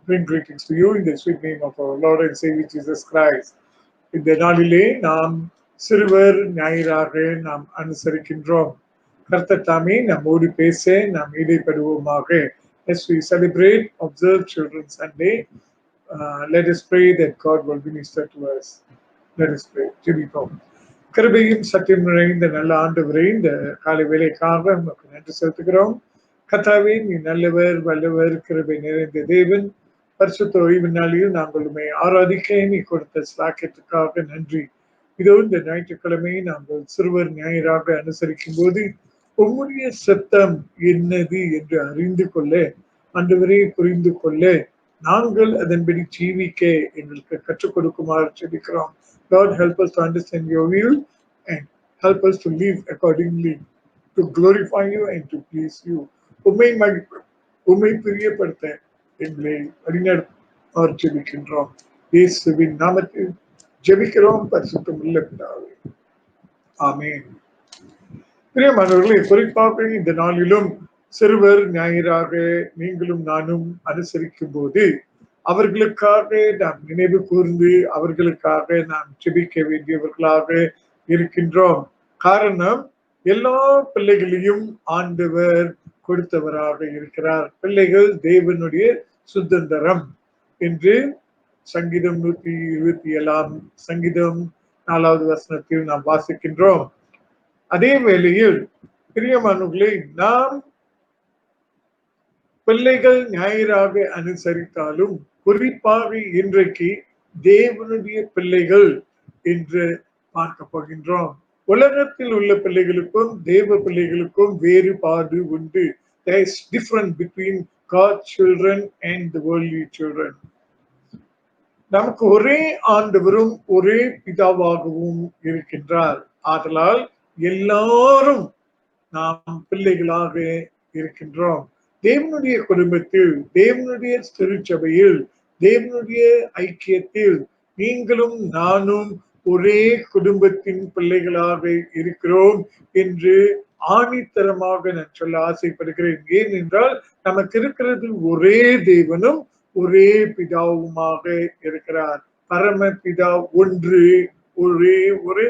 Bring greetings to you in the sweet name of our Lord and Savior Jesus Christ. இந்த நாளிலே நாம் சிறுவர் ஞாயிறாக நாம் அனுசரிக்கின்றோம். கர்த்தர் தாமே நம்மோடு பேச நாம் ஈடுபடுவோமாக. As we celebrate, observe Children's Sunday, let us pray that God will minister to us. Let us pray. ஜெபிப்போம். கிருபையும் சத்தியம் நிறைந்த நல்ல ஆண்டவரே, இந்த காலை வேளைக்காக நமக்கு நன்றி செலுத்துகிறோம். கர்த்தாவே, நீ நல்லவர், வல்லவர், கிருபை நிறைந்த தேவன். பரிசுத்த ஓய்வு நாளில் நாங்கள் உம்மை ஆராதிக்க நீ கொடுத்த ஸ்லாக்கியத்துக்காக நன்றி. இதோ இந்த ஞாயிற்றுக்கிழமையை நாங்கள் சிறுவர் ஞாயிறாக அனுசரிக்கும் போது உம்முடைய சத்தம் என்னது என்று அறிந்து கொள்ள, ஆண்டவரே புரிந்து கொள்ள, நாங்கள் அதன்படி ஜீவிக்க எங்களுக்கு கற்றுக் கொடுக்குமாறு ஜெபிக்கிறோம். God, help us to understand your will and help us to live accordingly, to glorify you and to please you. உம்மை பிரியப்படுத்த எங்களை வழிநடத்துமாறு ஜெபிக்கின்றோம். இயேசுவின் நாமத்தில் ஜெபிக்கிறோம் பரிசுத்தமுள்ள பிதாவே. ஆமென். பிரியமானவர்களே, குறிப்பாக இந்த நாளிலும் சிறுவர் ஞாயிறாக நீங்களும் நானும் அனுசரிக்கும் போது அவர்களுக்காக நாம் நினைவு கூர்ந்து அவர்களுக்காக நாம் ஜெபிக்க வேண்டியவர்களாக இருக்கின்றோம். காரணம், எல்லா பிள்ளைகளையும் ஆண்டவர் கொடுத்தவராக இருக்கிறார். பிள்ளைகள் தேவனுடைய சுதந்திரம் என்று சங்கீதம் 127 சங்கீதம் 4வது வசனத்தில் நாம் வாசிக்கின்றோம். அதே வேளையில் பிரியமானவர்களே, நாம் பிள்ளைகள் ஞாயிறாக அனுசரித்தாலும் குறிப்பாக இன்றைக்கு தேவனுடைய பிள்ளைகள் என்று பார்க்க போகின்றோம். உலகத்தில் உள்ள பிள்ளைகளுக்கும் தேவ பிள்ளைகளுக்கும் வேறுபாடு உண்டு. There is difference between God's children and the worldly children. நமக்கு ஒரே ஆண்டவரும் ஒரே பிதாவாகவும் இருக்கின்றார். ஆதலால் எல்லாரும் நாம் பிள்ளைகளாக இருக்கின்றோம். தேவனுடைய குடும்பத்தில், தேவனுடைய திருச்சபையில், தேவனுடைய ஐக்கியத்தில் நீங்களும் நானும் ஒரே குடும்பத்தின் பிள்ளைகளாக இருக்கிறோம் என்று ஆணித்தரமாக நான் சொல்ல ஆசைப்படுகிறேன். ஏனென்றால் நமக்கு இருக்கிறது ஒரே தேவனும் ஒரே பிதாவுமாக இருக்கிறார். பரம பிதா ஒன்று, ஒரே ஒரு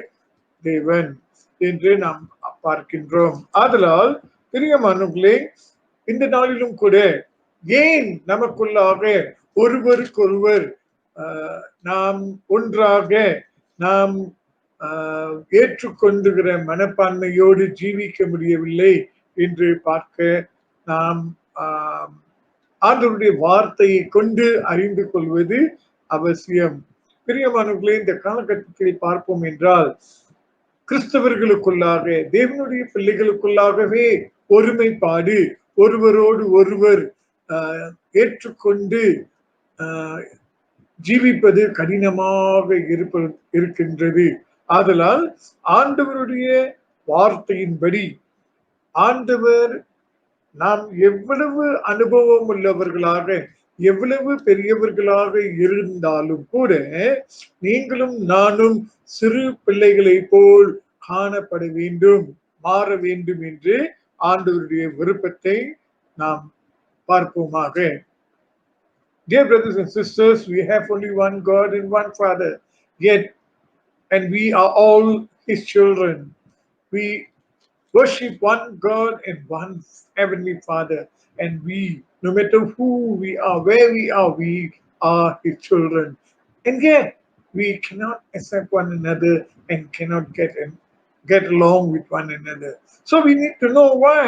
தேவன் என்று நாம் பார்க்கின்றோம். ஆதலால் பிரியமானவர்களே, இந்த நாளிலும் கூட ஏன் நமக்குள்ளாக ஒருவருக்கொருவர் நாம் ஒன்றாக நாம் ஏற்றுக்கொண்டுகிற மனப்பான்மையோடு ஜீவிக்க முடியவில்லை என்று பார்க்க நாம் ஆண்டவருடைய வார்த்தையை கொண்டு அறிந்து கொள்வது அவசியம். பிரியமானவர்களே, இந்த காலகட்டத்தில் பார்ப்போம் என்றால் கிறிஸ்தவர்களுக்குள்ளாக, தேவனுடைய பிள்ளைகளுக்குள்ளாகவே ஒருமைப்பாடு, ஒருவரோடு ஒருவர் ஏற்றுக்கொண்டு ஜீவிப்பது கடினமாக இருக்கின்றது. ஆதலால் ஆண்டவருடைய வார்த்தையின்படி ஆண்டவர் நாம் எவ்வளவு அனுபவம் உள்ளவர்களாக எவ்வளவு பெரியவர்களாக இருந்தாலும் கூட நீங்களும் நானும் சிறு பிள்ளைகளை போல் காணப்பட வேண்டும், மாற வேண்டும் என்று ஆண்டவருடைய விருப்பத்தை நாம் பார்ப்போமாக. Dear brothers and sisters, we have only one God and one Father, yet, and we are all His children. We worship one God and one Heavenly Father, and we, no matter who we are, where we are His children. And yet, we cannot accept one another and cannot get along with one another. So we need to know why.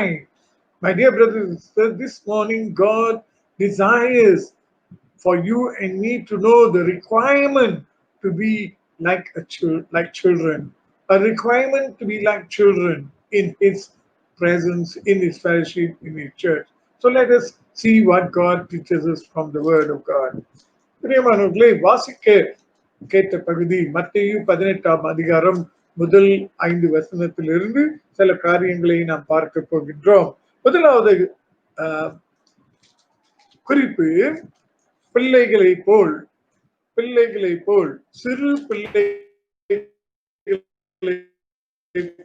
My dear brothers and sisters, this morning God desires for you and me to know the requirement to be like children, a requirement to be like children in His presence, in His fellowship, in His church. So let us see what God teaches us from the Word of God. பிரியமானவர்களே, வாசிக்க கேட்ட பகுதி மத்தேயு 18ஆம் அதிகாரம் முதல் 5 வசனத்திலிருந்து சில காரியங்களை நாம் பார்க்க போகின்றோம். முதலாவது குறிப்பு, பிள்ளைகளை போல் சிறு பிள்ளைகளை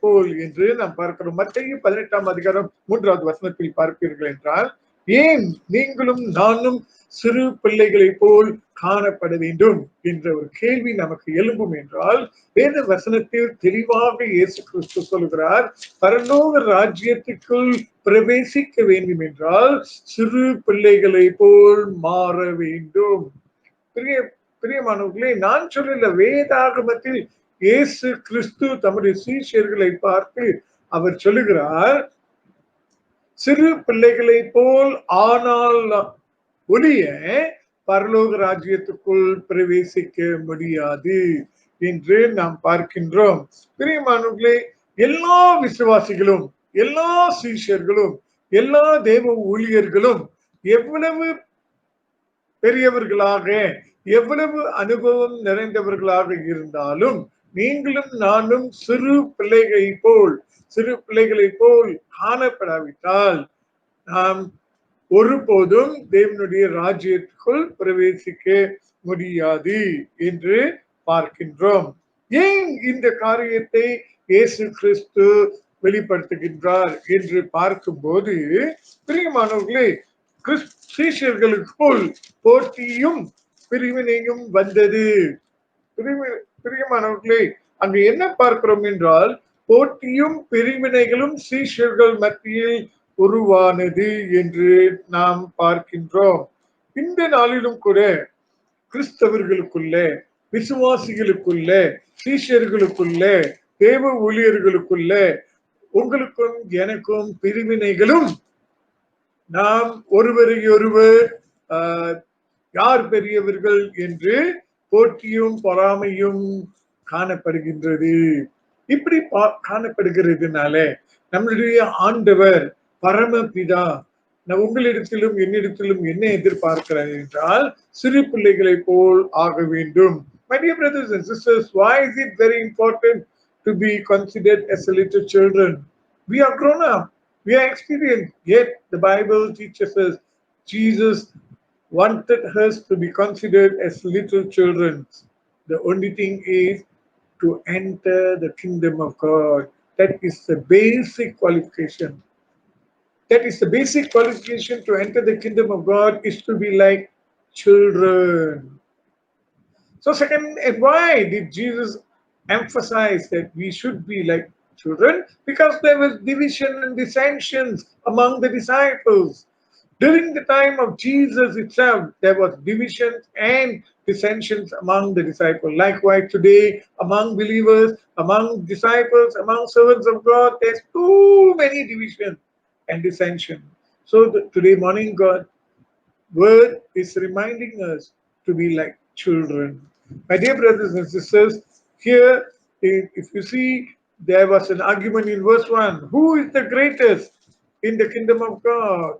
போல் என்று நாம் பார்க்கிறோம். மத்தேயு 18ஆம் அதிகாரம் 3வது வசனத்தில் பார்ப்பீர்கள் என்றால், ஏன் நீங்களும் நானும் சிறு பிள்ளைகளை போல் காணப்பட வேண்டும் என்ற ஒரு கேள்வி நமக்கு எழும்பும் என்றால், வேத வசனத்தில் தெளிவாக இயேசு கிறிஸ்து சொல்கிறார், பரலோக ராஜ்யத்துக்குள் பிரவேசிக்க வேண்டும் என்றால் சிறு பிள்ளைகளை போல் மாற வேண்டும். பிரியமானவர்களே, நான் சொல்லல, வேதாகமத்தில் இயேசு கிறிஸ்து தம்முடைய சீஷர்களை பார்த்து அவர் சொல்லுகிறார், சிறு பிள்ளைகளை போல் ஆனால் ஒழிய பரலோக ராஜ்யத்துக்குள் பிரவேசிக்க முடியாது என்று நாம் பார்க்கின்றோம். பிரியமானவர்களே, எல்லா விசுவாசிகளும், எல்லா சீஷர்களும், எல்லா தேவ ஊழியர்களும் எவ்வளவு பெரியவர்களாக, எவ்வளவு அனுபவம் நிறைந்தவர்களாக இருந்தாலும் நீங்களும் நானும் சிறு பிள்ளைகளை போல் காணப்படாவிட்டால் நாம் ஒருபோதும் தேவனுடைய ராஜ்யத்துக்குள் பிரவேசிக்க முடியாது என்று பார்க்கின்றோம். ஏன் இந்த காரியத்தை இயேசு கிறிஸ்து வெளிப்படுத்துகின்றார் என்று பார்க்கும்போது, பிரியமானவர்களே, சீஷர்களுக்குள் போட்டியும் பிரிவினையும் வந்தது. பிரியமானவர்களே, அங்கு என்ன பார்க்கிறோம் என்றால், போட்டியும் பிரிவினைகளும் சீஷர்கள் மத்தியில் உருவானது என்று நாம் பார்க்கின்றோம். இந்த நாளிலும் கூட கிறிஸ்தவர்களுக்குள்ள, விசுவாசிகளுக்குள்ள, சீஷர்களுக்குள்ள, தேவ ஊழியர்களுக்குள்ள உங்களுக்கும் எனக்கும் பிரிவினைகளும், நாம் ஒருவரையொருவர் யார் பெரியவர்கள் என்று போட்டியும் பொறாமையும் காணப்படுகின்றது. இப்படி காணப்படுகிறதுனால நம்மளுடைய ஆண்டவர் பரமபிதா உங்களிடத்திலும் என்னிடத்திலும் என்ன எதிர்பார்க்கிறார் என்றால், சிறு பிள்ளைகளை போல் ஆக வேண்டும். My dear brothers and sisters, why is it very important to be considered as a little children? We are grown up, we are experienced, yet the Bible teaches us Jesus wanted us to be considered as little children. The only thing is to enter the kingdom of God. That is the basic qualification. That is the basic qualification to enter the kingdom of God, is to be like children. So second, and why did Jesus emphasize that we should be like children? Because there was division and dissensions among the disciples. During the time of Jesus itself, there was divisions and dissensions among the disciples. Likewise, today, among believers, among disciples, among servants of God, there's too many divisions and dissension. So today morning, God's word is reminding us to be like children. My dear brothers and sisters, here, if you see, there was an argument in verse 1. Who is the greatest in the kingdom of God?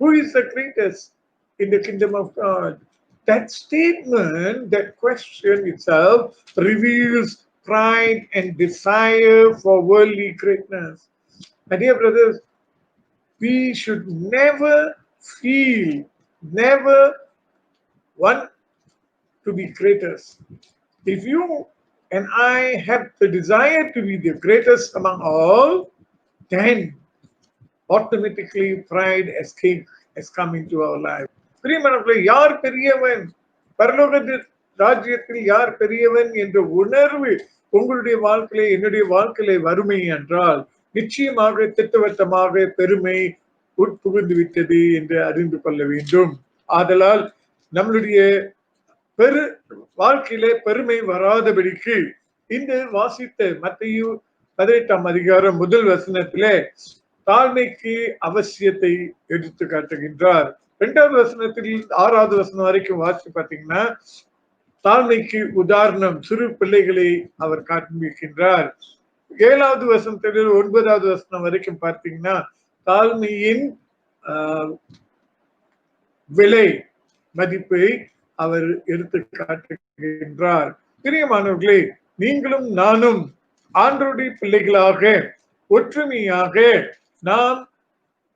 Who is the greatest in the kingdom of God? That statement, that question itself reveals pride and desire for worldly greatness. My dear brothers, we should never feel, never want to be greatest. If you and I have the desire to be the greatest among all, then automatically pride has come into our life. பிரியமானவர்களே, யார் பெரியவன், பரலோக ராஜ்யத்தில் யார் பெரியவன் என்ற உணர்வு உங்களுடைய வாழ்க்கையிலே, என்னுடைய வாழ்க்கையிலே வறுமை என்றால் நிச்சயமாக திட்டவட்டமாக பெருமை உட்புகுந்து விட்டது என்று அறிந்து கொள்ள வேண்டும். ஆதலால் நம்மளுடைய வாழ்க்கையிலே பெருமை வராதபடிக்கு இந்த வாசித்த மத்தேயு 18ஆம் அதிகாரம் முதல் வசனத்திலே தாழ்மைக்கு அவசியத்தை எடுத்து காட்டுகின்றார். 2வது வசனத்தில் 6வது வசனம் வரைக்கும் வாசித்து பார்த்தீங்கன்னா தாழ்மைக்கு உதாரணம் சிறு பிள்ளைகளை அவர் காண்பிக்கின்றார். 7வது வசனத்தில் 9வது வசனம் வரைக்கும் பார்த்தீங்கன்னா தாழ்மையின் விலை மதிப்பை அவர் எடுத்து காட்டுகின்றார். பிரியமானவர்களே, நீங்களும் நானும் ஆண்டவருடைய பிள்ளைகளாக ஒற்றுமையாக நாம்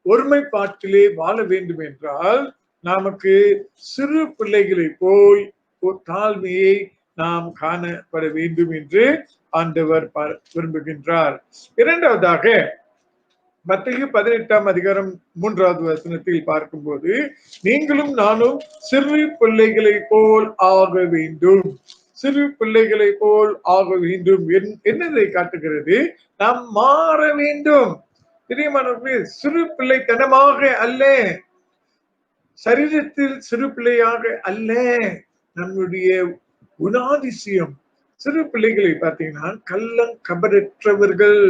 ஒருமைப்பாட்டிலே வாழ வேண்டும் என்றால் நமக்கு சிறு பிள்ளைகளை போய் தாழ்மையை நாம் காணப்பட வேண்டும் என்று ஆண்டவர் விரும்புகின்றார். இரண்டாவதாக மத்தேயு 18ஆம் அதிகாரம் 3வது வசனத்தில் பார்க்கும்போது நீங்களும் நானும் சிறு பிள்ளைகளை போல் ஆக வேண்டும், சிறு பிள்ளைகளை போல் ஆக வேண்டும் என்னதை காட்டுகிறது? நாம் மாற வேண்டும். பிரியமானவர்களே, சிறு பிள்ளைத்தனமாக அல்ல, சரீரத்தில் சிறு பிள்ளையாக அல்ல, நம்முடைய குணாதிசயம். சிறு பிள்ளைகளை பார்த்தீங்கன்னா கள்ளம் கபடற்றவர்கள்,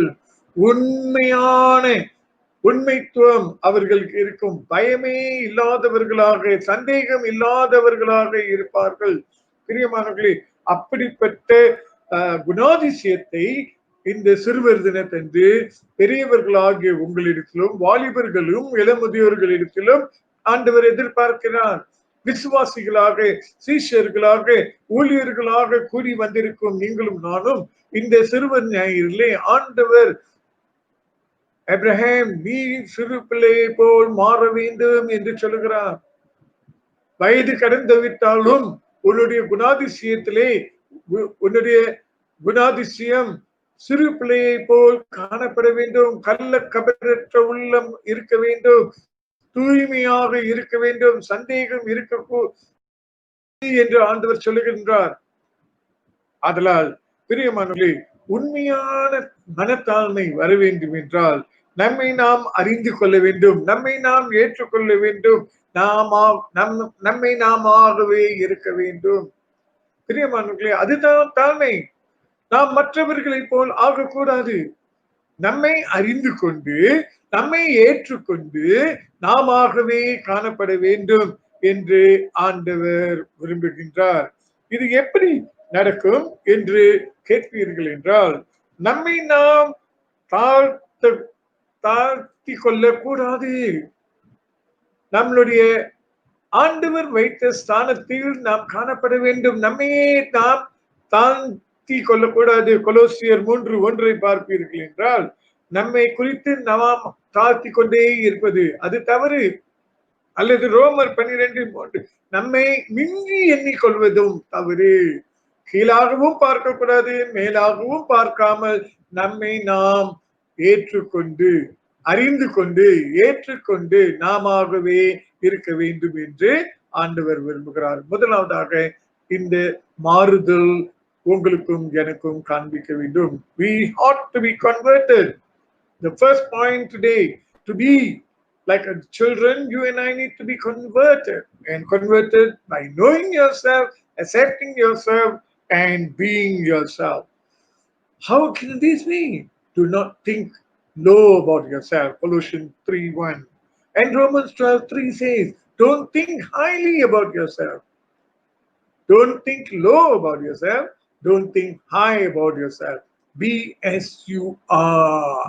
உண்மைத்துவம் அவர்களுக்கு இருக்கும், பயமே இல்லாதவர்களாக, சந்தேகம் இல்லாதவர்களாக இருப்பார்கள். பிரியமானவர்களே, அப்படிப்பட்ட குணாதிசயத்தை இந்த சிறுவர் தினத்தன்று பெரியவர்களாகிய உங்களிடத்திலும் வாலிபர்களும் இளமுதியோர்களிடத்திலும் ஆண்டவர் எதிர்பார்க்கிறார். விசுவாசிகளாக, சீஷர்களாக, ஊழியர்களாக கூடி வந்திருக்கும் நீங்களும் நானும் இந்த சிறுவர் ஞாயிறிலே ஆண்டவர் அப்ரஹாம் நீ சிறு பிள்ளையை போல் மாற வேண்டும் என்று சொல்லுகிறார். வயது கடந்து விட்டாலும் உன்னுடைய குணாதிசயத்திலே உன்னுடைய குணாதிசயம் சிறு பிள்ளையை போல் காணப்பட வேண்டும். கள்ள கபடற்ற உள்ளம் இருக்க வேண்டும், தூய்மையாக இருக்க வேண்டும், சந்தேகம் இருக்க என்று ஆண்டவர் சொல்லுகின்றார். அதனால் பிரியமானவர்களே, உண்மையான மனத்தாழ்மை வர வேண்டும் என்றால் நம்மை நாம் அறிந்து கொள்ள வேண்டும், நம்மை நாம் ஏற்றுக்கொள்ள வேண்டும், நம்மை நாமாகவே இருக்க வேண்டும். பிரியமானவர்களே, அதுதான் தாழ்மை. நாம் மற்றவர்களை போல் ஆகக்கூடாது. நம்மை அறிந்து கொண்டு நம்மை ஏற்றுக்கொண்டு நாமாகவே காணப்பட வேண்டும் என்று ஆண்டவர் விரும்புகின்றார். இது எப்படி நடக்கும் என்று கேட்பீர்கள் என்றால், நம்மை நாம் தாழ்த்தி கொள்ளக்கூடாது. நம்மளுடைய ஆண்டவர் வைத்த ஸ்தானத்தில் நாம் காணப்பட வேண்டும். நம்மையே நாம் தாழ்த்தி கொள்ளக்கூடாது. கொலோசியர் 3:1 பார்ப்பீர்கள் என்றால், நம்மை குறித்து நாம் தாழ்த்தி கொண்டே இருப்பது அது தவறு. அல்லது ரோமர் 12:3 நம்மை மிஞ்சி எண்ணிக்கொள்வதும் தவறு. கீழாகவும் பார்க்கக்கூடாது, மேலாகவும் பார்க்காமல் நம்மை நாம் ஏற்றுக்கொண்டு, அறிந்து கொண்டு, ஏற்றுக்கொண்டு நாமாகவே இருக்க வேண்டும் என்று ஆண்டவர் விரும்புகிறார். முதலாவதாக இந்த மாறுதல் உங்களுக்கும் எனக்கும் காண்பிக்க வேண்டும். We ought to be converted. The first point today, to be like a children, you and I need to be converted, and converted by knowing yourself, accepting yourself, and being yourself. How can this be? Do not think low about yourself. Colossians 3:1 and Romans 12:3 says, don't think highly about yourself. Don't think low about yourself. Don't think high about yourself. Be as you are.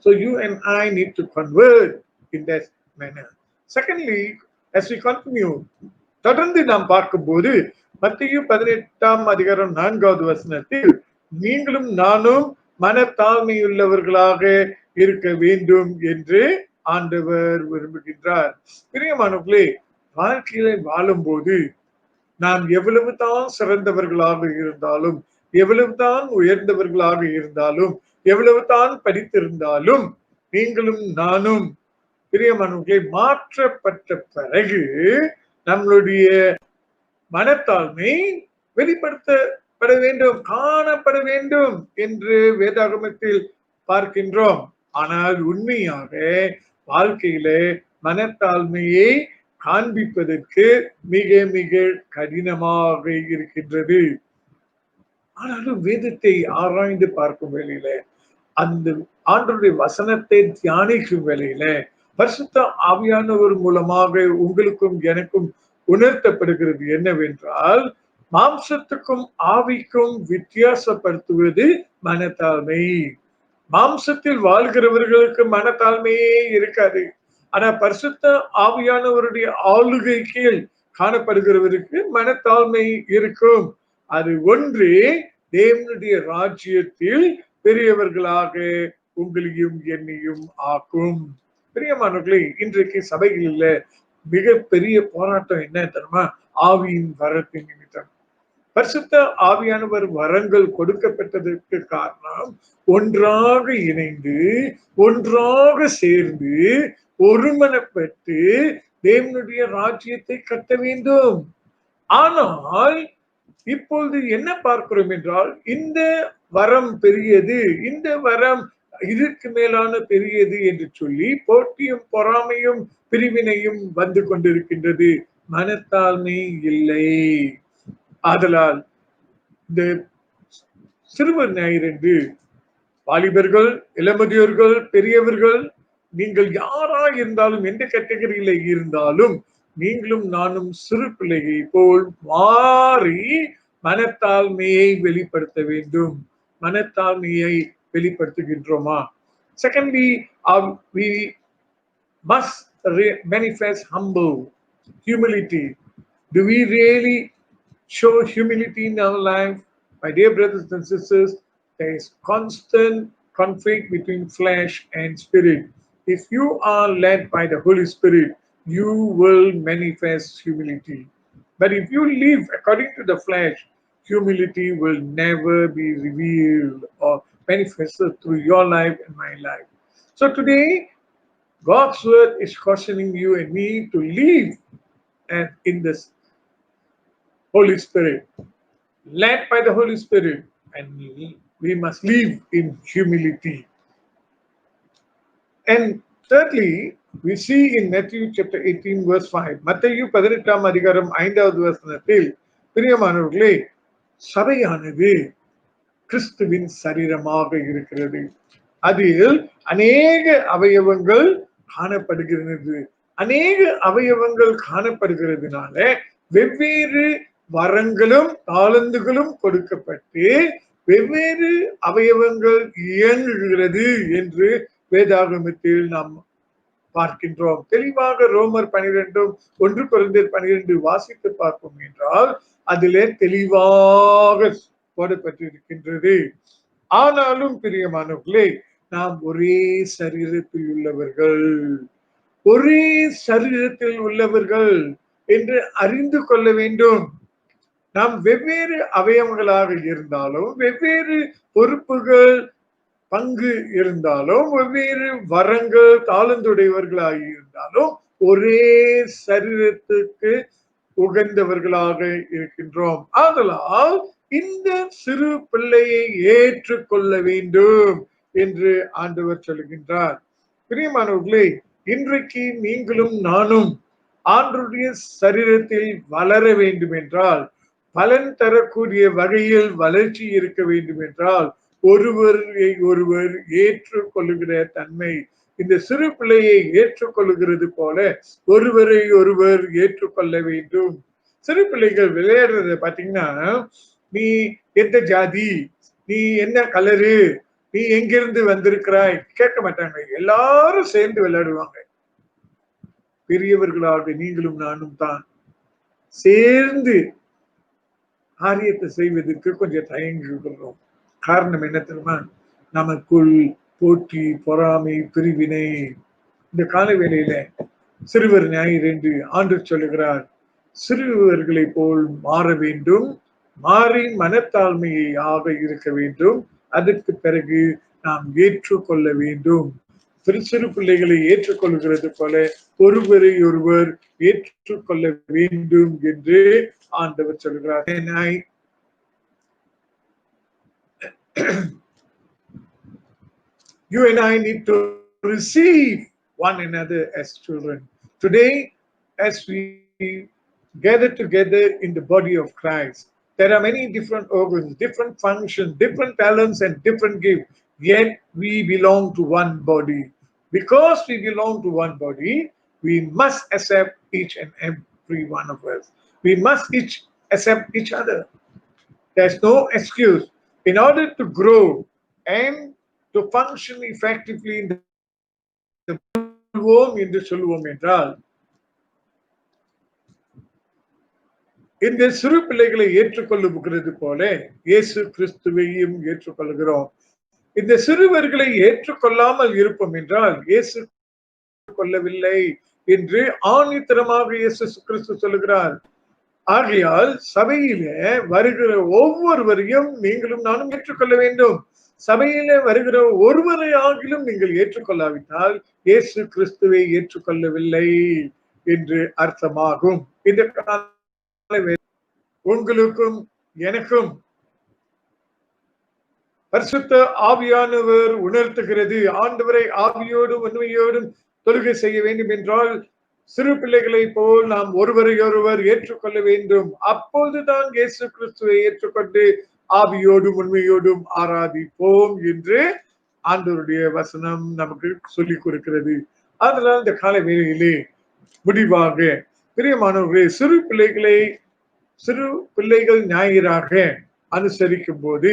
So you and I need to convert in that manner. Secondly, as we continue, தொடர்ந்து நாம் பார்க்கும்போது மத்தேயு 18 நீங்களும் நானும் மனத்தாழ்மையுள்ளவர்களாக இருக்க வேண்டும் என்று ஆண்டவர் விரும்புகின்றார். பிரியமானவர்களே, வாழ்க்கையில வாழும்போது நாம் எவ்வளவுதான் சிறந்தவர்களாக இருந்தாலும், எவ்வளவுதான் உயர்ந்தவர்களாக இருந்தாலும், எவ்வளவுதான் படித்திருந்தாலும், நீங்களும் நானும் பிரியமானவர்களே மாற்றப்பட்ட பிறகு நம்மளுடைய மனத்தாழ்மை வெளிப்படுத்தப்பட வேண்டும், காணப்பட வேண்டும் என்று வேதாகமத்தில் பார்க்கின்றோம். ஆனால் உண்மையாக வாழ்க்கையில மனத்தாழ்மையை காண்பிப்பதற்கு மிக மிக கடினமாக இருக்கின்றது. ஆனாலும் வேதத்தை ஆராய்ந்து பார்க்கும் வேளையில, அந்த ஆண்டவருடைய வசனத்தை தியானிக்கும் வேளையில, பரிசுத்த ஆவியானவர் மூலமாக உங்களுக்கும் எனக்கும் உணர்த்தப்படுகிறது என்னவென்றால், மாம்சத்துக்கும் ஆவிக்கும் வித்தியாசப்படுத்துவது மனத்தாழ்மை. மாம்சத்தில் வாழ்கிறவர்களுக்கு மனத்தாழ்மையே இருக்காது. ஆனா பரிசுத்த ஆவியானவருடைய ஆளுகை கீழ் காணப்படுகிறவருக்கு மனத்தாழ்மை இருக்கும். அது ஒன்று தேவனுடைய ராஜ்யத்தில் பெரியவர்களாக உங்களையும் என்னையும் ஆக்கும். பிரியமானவர்களே, இன்றைக்கு சபைகளில் மிக பெரிய போராட்டம் என்ன தெரியுமா? ஆவியின் வரத்தின் நிமித்தம். பரிசுத்த ஆவியானவர் வரங்கள் கொடுக்கப்பட்டதற்கு காரணம் ஒன்றாக இணைந்து, ஒன்றாக சேர்ந்து, ஒருமனப்பட்டு தேவனுடைய ராஜ்யத்தை கட்ட வேண்டும். ஆனால் இப்பொழுது என்ன பார்க்கிறோம் என்றால், இந்த வரம் பெரியது, இந்த வரம் இதற்கு மேலான பெரியது என்று சொல்லி போட்டியும் பொறாமையும் பிரிவினையும் வந்து கொண்டிருக்கின்றது. மனத்தாழ்மை இல்லை. ஆதலால் இந்த சிறுவர் ஞாயிறன்று வாலிபர்கள், இளமுதியோர்கள், பெரியவர்கள், நீங்கள் யாரா இருந்தாலும், எந்த கேட்டகரியில இருந்தாலும், நீங்களும் நானும் சிறு பிள்ளையை போல் மாறி மனத்தாழ்மையை வெளிப்படுத்த வேண்டும். மனத்தாழ்மையை வெளிப்படுத்துகின்றோமா? Secondly, we must manifest humble humility. Do we really show humility in our life? My dear brothers and sisters, there is constant conflict between flesh and spirit. If you are led by the Holy Spirit, you will manifest humility. But if you live according to the flesh, humility will never be revealed or manifested through your life and my life. So today, God's word is cautioning you and me to live in this Holy Spirit, led by the Holy Spirit, and we must live in humility. And thirdly, we see in Matthew chapter 18 verse 5, மத்தேயு 18 பிரியமானவர்களே, சபையானது கிறிஸ்துவின் சரீரமாக இருக்கிறது. அதில் அநேக அவயவங்கள் காணப்படுகிறது. அநேக அவயவங்கள் காணப்படுகிறதுனால வெவ்வேறு வரங்களும் தாளந்துகளும் கொடுக்கப்பட்டு வெவ்வேறு அவயவங்கள் இயங்குகிறது என்று வேதாகமத்தில் நாம் பார்க்கின்றோம். தெளிவாக ரோமர் 12, 1 கொரிந்தியர் 12 வாசித்து பார்ப்போம் என்றால் அதிலே தெளிவாக போடப்பட்டிருக்கின்றது. ஆனாலும் பிரியமானவர்களே, நாம் ஒரே சரீரத்தில் உள்ளவர்கள், ஒரே சரீரத்தில் உள்ளவர்கள் என்று அறிந்து கொள்ள வேண்டும். நாம் வெவ்வேறு அவயவங்களாக இருந்தாலும், வெவ்வேறு பொறுப்புகள் பங்கு இருந்தாலும், வெவ்வேறு வரங்கள் தாளந்துடையவர்களாக இருந்தாலும், ஒரே சரீரத்துக்கு உகந்தவர்களாக இருக்கின்றோம். ஆதலால் இந்த சிறு பிள்ளையை ஏற்றுக்கொள்ள வேண்டும் என்று ஆண்டவர் சொல்கின்றார். பிரியமானவர்களே, இன்றைக்கு நீங்களும் நானும் ஆண்டவருடைய சரீரத்தில் வளர வேண்டும் என்றால், பலன் தரக்கூடிய வகையில் வளர்ச்சி இருக்க வேண்டும் என்றால், ஒருவரை ஒருவர் ஏற்றுக்கொள்ளுகிற தன்மை, இந்த சிறு பிள்ளையை ஏற்றுக்கொள்ளுகிறது போல ஒருவரை ஒருவர் ஏற்றுக்கொள்ள வேண்டும். சிறு பிள்ளைகள் விளையாடுறத பாத்தீங்கன்னா, நீ எந்த ஜாதி, நீ என்ன கலரு, நீ எங்கிருந்து வந்திருக்கிறாய் கேட்க மாட்டாங்க. எல்லாரும் சேர்ந்து விளையாடுவாங்க. பெரியவர்களாக நீங்களும் நானும் தான் சேர்ந்து காரியத்தை செய்வதற்கு கொஞ்சம் தயங்குகிறோம். காரணம் என்ன தெரியுமா? நமக்குள் போட்டி, பொறாமை, பிரிவினை. இந்த கால வேளையில சிறுவர் ஞாயிறு என்று ஆண்டவர் சொல்லுகிறார், சிறுவர்களைப் போல் மாற வேண்டும், மாறி மனத்தாழ்மையாக இருக்க வேண்டும். அதற்கு பிறகு நாம் ஏற்றுக்கொள்ள வேண்டும். சிறு பிள்ளைகளை ஏற்றுக்கொள்கிறது போல ஒருவரை ஒருவர் ஏற்றுக்கொள்ள வேண்டும் என்று ஆண்டவர் சொல்கிறார். You and I need to receive one another as children. Today, as we gather together in the body of Christ, there are many different organs, different functions, different talents, and different gifts. Yet we belong to one body. Because we belong to one body, we must accept each and every one of us. We must each accept each other. There's no excuse. In order to grow and to function effectively in the world, என்று சொல்லுவோம் என்றால், இந்த சிறு பிள்ளைகளை ஏற்றுக்கொள்ளுகிறது போல இயேசு கிறிஸ்துவையும் ஏற்றுக்கொள்கிறோம். இந்த சிறுவர்களை ஏற்றுக்கொள்ளாமல் இருப்போம் என்றால் இயேசு கொள்ளவில்லை என்று ஆணித்தரமாக இயேசு கிறிஸ்து சொல்லுகிறார். ஆகையால் சபையில வருகிற ஒவ்வொருவரையும் நீங்களும் நானும் ஏற்றுக்கொள்ள வேண்டும். சபையில வருகிற ஒருவரை ஆகிலும் நீங்கள் ஏற்றுக்கொள்ளாவிட்டால் இயேசு கிறிஸ்துவை ஏற்றுக்கொள்ளவில்லை என்று அர்த்தமாகும். இந்த உங்களுக்கும் எனக்கும் பரிசுத்த ஆவியானவர் உணர்த்துகிறது, ஆண்டவரை ஆவியோடும் உண்மையோடும் தொழுகை செய்ய வேண்டும் என்றால் சிறு பிள்ளைகளை போல் நாம் ஒருவரை ஒருவர் ஏற்றுக்கொள்ள வேண்டும். அப்போதுதான் இயேசு கிறிஸ்துவை ஏற்றுக்கொண்டு ஆவியோடும் உண்மையோடும் ஆராதிப்போம் என்று ஆண்டவருடைய வசனம் நமக்கு சொல்லிக் கொடுக்கிறது. அதனால் இந்த கால வேளையிலே முடிவாக பிரியமானவர்களே, சிறு பிள்ளைகள் ஞாயிறாக அனுசரிக்கும் போது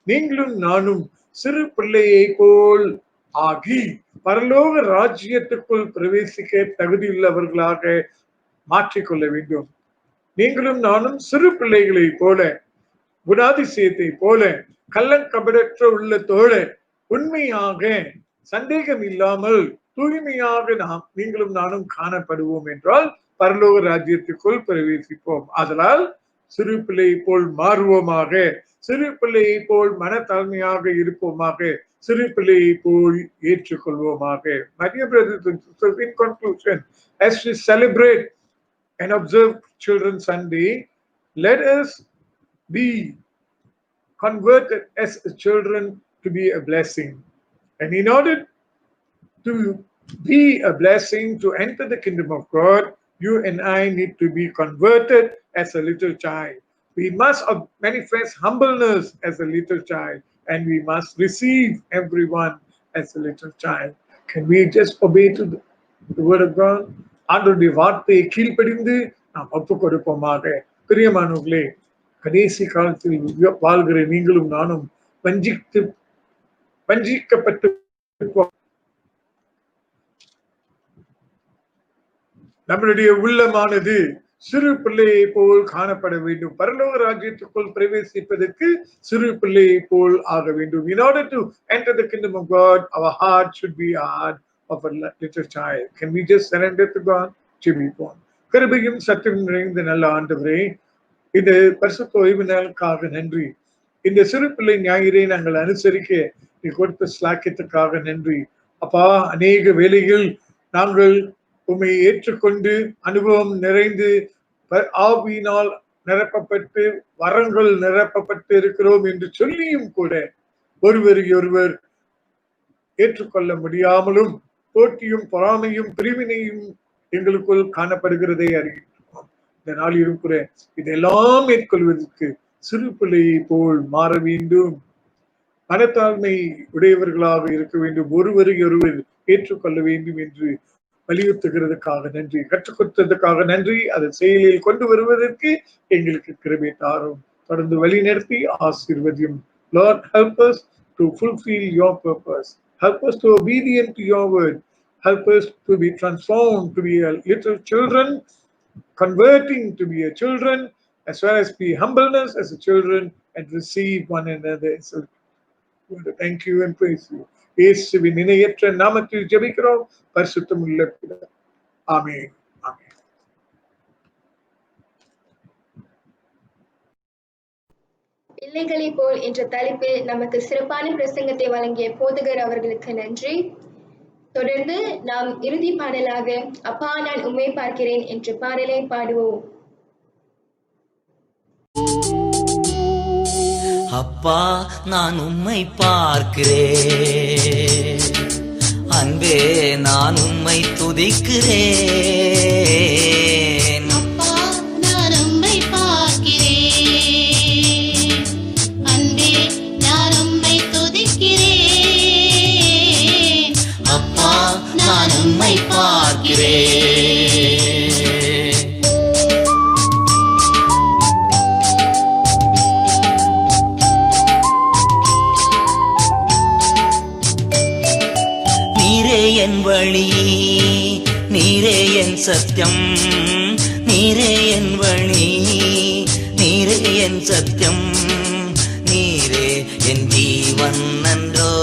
நீங்களும் நானும் சிறு பிள்ளையை போல் ஆகி பரலோக ராஜ்யத்துக்குள் பிரவேசிக்க தகுதியுள்ளவர்களாக மாற்றிக்கொள்ள வேண்டும். நீங்களும் நானும் சிறு பிள்ளைகளை போல, குணாதிசயத்தை போல, கள்ளக்கபடற்ற உள்ளத்தோட உண்மையாக சந்தேகம் இல்லாமல் தூய்மையாக நீங்களும் நானும் காணப்படுவோம் என்றால் பரலோக ராஜ்யத்துக்குள் பிரவேசிப்போம். அதனால் சிறு பிள்ளையை போல் மாறுவோமாக, சிறு பிள்ளையை போல் மனத்தாழ்மையாக இருப்போமாக, சிறு பிள்ளையை போல் ஏற்றுக்கொள்வோமாக. My dear brothers and sisters, in conclusion, as we celebrate and observe Children's Sunday, let us be converted as children to be a blessing. And in order to be a blessing, to enter the kingdom of God, you and I need to be converted as a little child. We must manifest humbleness as a little child, and we must receive everyone as a little child. Can we just obey to the word of God? ஆண்டவருடைய வார்த்தையை கீழ்ப்படிந்து நாம் ஒப்புக் கொடுப்போமாக. பிரியமானவர்களே, கடைசி காலத்தில் வாழ்கிற நீங்களும் நானும் வஞ்சிக்கப்பட்டு நம்மளுடைய உள்ளமானது சிறு பிள்ளையை போல் காணப்பட வேண்டும். பரலோக ராஜ்யத்துக்குள் பிரவேசிப்பதற்கு சிறு பிள்ளையை போல் ஆக வேண்டும். In order to enter the kingdom of God, our heart should be a heart of a little child. Can we just surrender to God? ஜெபிப்போம். கிருபையும் சத்தியம் நிறைந்த நல்ல ஆண்டவரே, இந்த பரிசுத்த ஓய்வு நாளுக்காக நன்றி. இந்த சிறு பிள்ளை ஞாயிறை நாங்கள் அனுசரிக்க நீ கொடுத்த ஸ்லாக்கியத்துக்காக நன்றி. அப்பா, அநேக வேளையில் நாங்கள் உம்மை ஏற்றுக்கொண்டு அனுபவம் நிறைந்து ஆவியினால் நிரப்பப்பட்டு வரங்கள் நிரப்பப்பட்டு இருக்கிறோம் என்று சொல்லியும் கூட ஒருவரை ஒருவர் ஏற்றுக்கொள்ள முடியாமலும் போட்டியும் பொறாமையும் பிரிவினையும் எங்களுக்குள் காணப்படுகிறதை அறிகிறோம். இந்த நாளிலும் கூட இதெல்லாம் மேற்கொள்வதற்கு சிறு பிள்ளையை போல் மாற வேண்டும், மனத்தாழ்மை உடையவர்களாக இருக்க வேண்டும், ஒருவரை ஒருவர் ஏற்றுக்கொள்ள வேண்டும் என்று வலியுறுத்துகிறதுக்காக நன்றி. கற்றுக் கொடுத்ததுக்காக நன்றி. அதை செயலில் கொண்டு வருவதற்கு எங்களுக்கு கிருபை தாரும். தொடர்ந்து வழி நடத்தி ஆசீர்வதியும். Lord, help us to fulfill your purpose. Help us to be obedient to your word. Help us to be transformed, to be a little children converting to be your children, as well as be humbleness as a children and receive one another. So, thank you and praise you. இயேசுவின் இணையற்ற நாமத்தில் ஜெபிக்கிறோம் பரிசுத்தமுள்ள பிதாவே. ஆமென். ஆமென். பிள்ளைகளைப் போல் என்ற தலைப்பில் நமக்கு சிறப்பான பிரசங்கத்தை வழங்கிய போதகர் அவர்களுக்கு நன்றி. தொடர்ந்து நாம் இறுதி பாடலாக அப்பா நான் உம்மை பார்க்கிறேன் என்ற பாடலை பாடுவோம். அப்பா நான் உம்மை பார்க்கிறேன், அன்பே நான் உம்மை துதிக்கிறேன். அப்பா நான் உம்மை பார்க்கிறேன், அன்பே நான் உம்மை துதிக்கிறேன். அப்பா நான் உம்மை பார்க்கிறேன். என் வழி நீரே என் சத்தியம், நீரே என் வழி நீரே என் சத்தியம், நீரே என் ஜீவன் நன்றோ,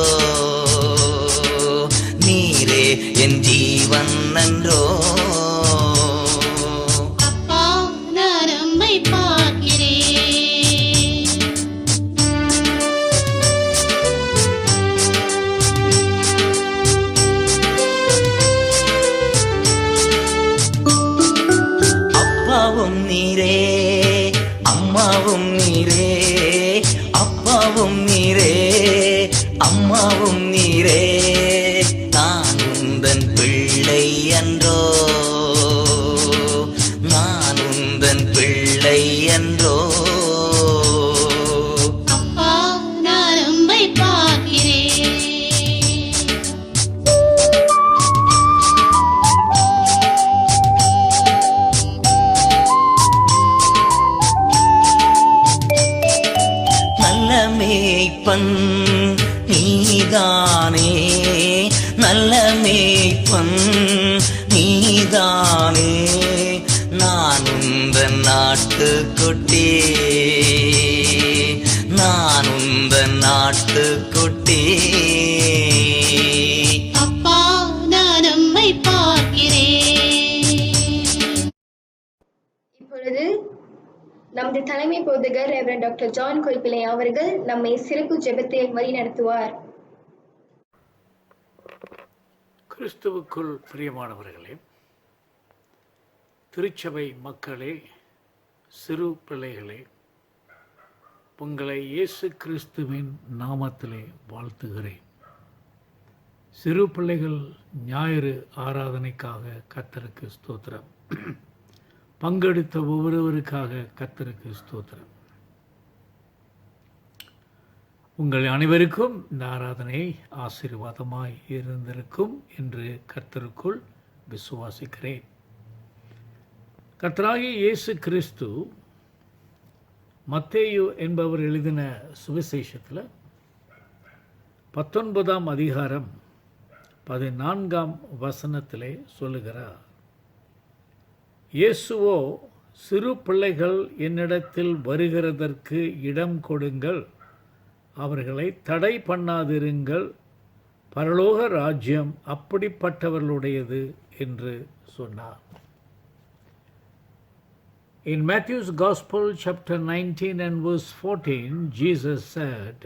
நீரே என் ஜீவன் நன்றோ. அப்பா நான் உம்மை பார்க்கிறேன். அப்பாவும் நீரே அம்மாவும் நீரே, அப்பாவும் நீரே அம்மாவும் நீரே, நான் உந்தன் பிள்ளை அன்றோ, நான் உந்தன் பிள்ளை அன்றோ. அப்பா நான் உம்மை பார்க்கிறேன். நல்ல மேய்ப்பன் நீதானே, நல்ல மேய்ப்பன் நீதானே, நான் உந்தன் நாட்டுக்குட்டி, நான் உந்தன் நாட்டுக்குட்டி. அப்பா நான் உம்மை பார்க்கிறேன். இப்பொழுது நமது தலைமை போதகர் ரெவரண்ட் டாக்டர் ஜான் கொல்பிள்ளை அவர்கள் நம்மை சிறப்பு ஜெபத்தில் வழி நடத்துவார். கிறிஸ்துவுக்குள் பிரியமானவர்களே, திருச்சபை மக்களே, சிறு பிள்ளைகளே, உங்களை இயேசு கிறிஸ்துவின் நாமத்திலே வாழ்த்துகிறேன். சிறு பிள்ளைகள் ஞாயிறு ஆராதனைக்காக கர்த்தருக்கு ஸ்தோத்திரம். பங்கெடுத்த ஒவ்வொருவருக்காக கர்த்தருக்கு ஸ்தோத்திரம். உங்கள் அனைவருக்கும் இந்த ஆராதனை ஆசீர்வாதமாய் இருந்திருக்கும் என்று கர்த்தருக்குள் விசுவாசிக்கிறேன். கர்த்தராகிய இயேசு கிறிஸ்து மத்தேயு என்பவர் எழுதின சுவிசேஷத்தில் 19ஆம் அதிகாரம் 14ஆம் வசனத்திலே சொல்லுகிறார், இயேசுவோ சிறு பிள்ளைகள் என்னிடத்தில் வருகிறதற்கு இடம் கொடுங்கள், அவர்களை தடை பண்ணாதிருங்கள், பரலோக ராஜ்யம் அப்படிப்பட்டவர்களுடையது என்று சொன்னார். In Matthew's Gospel, chapter 19 and verse 14, Jesus said,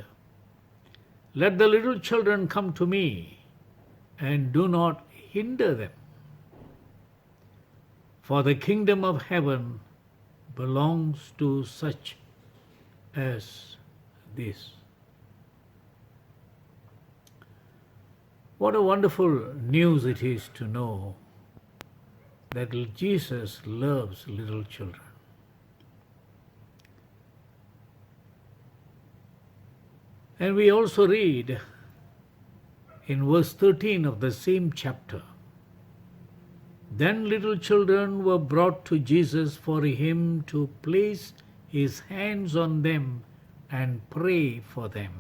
"Let the little children come to me, and do not hinder them, for the kingdom of heaven belongs to such as this." What a wonderful news it is to know that Jesus loves little children. And we also read in verse 13 of the same chapter, "Then little children were brought to Jesus for him to place his hands on them and pray for them."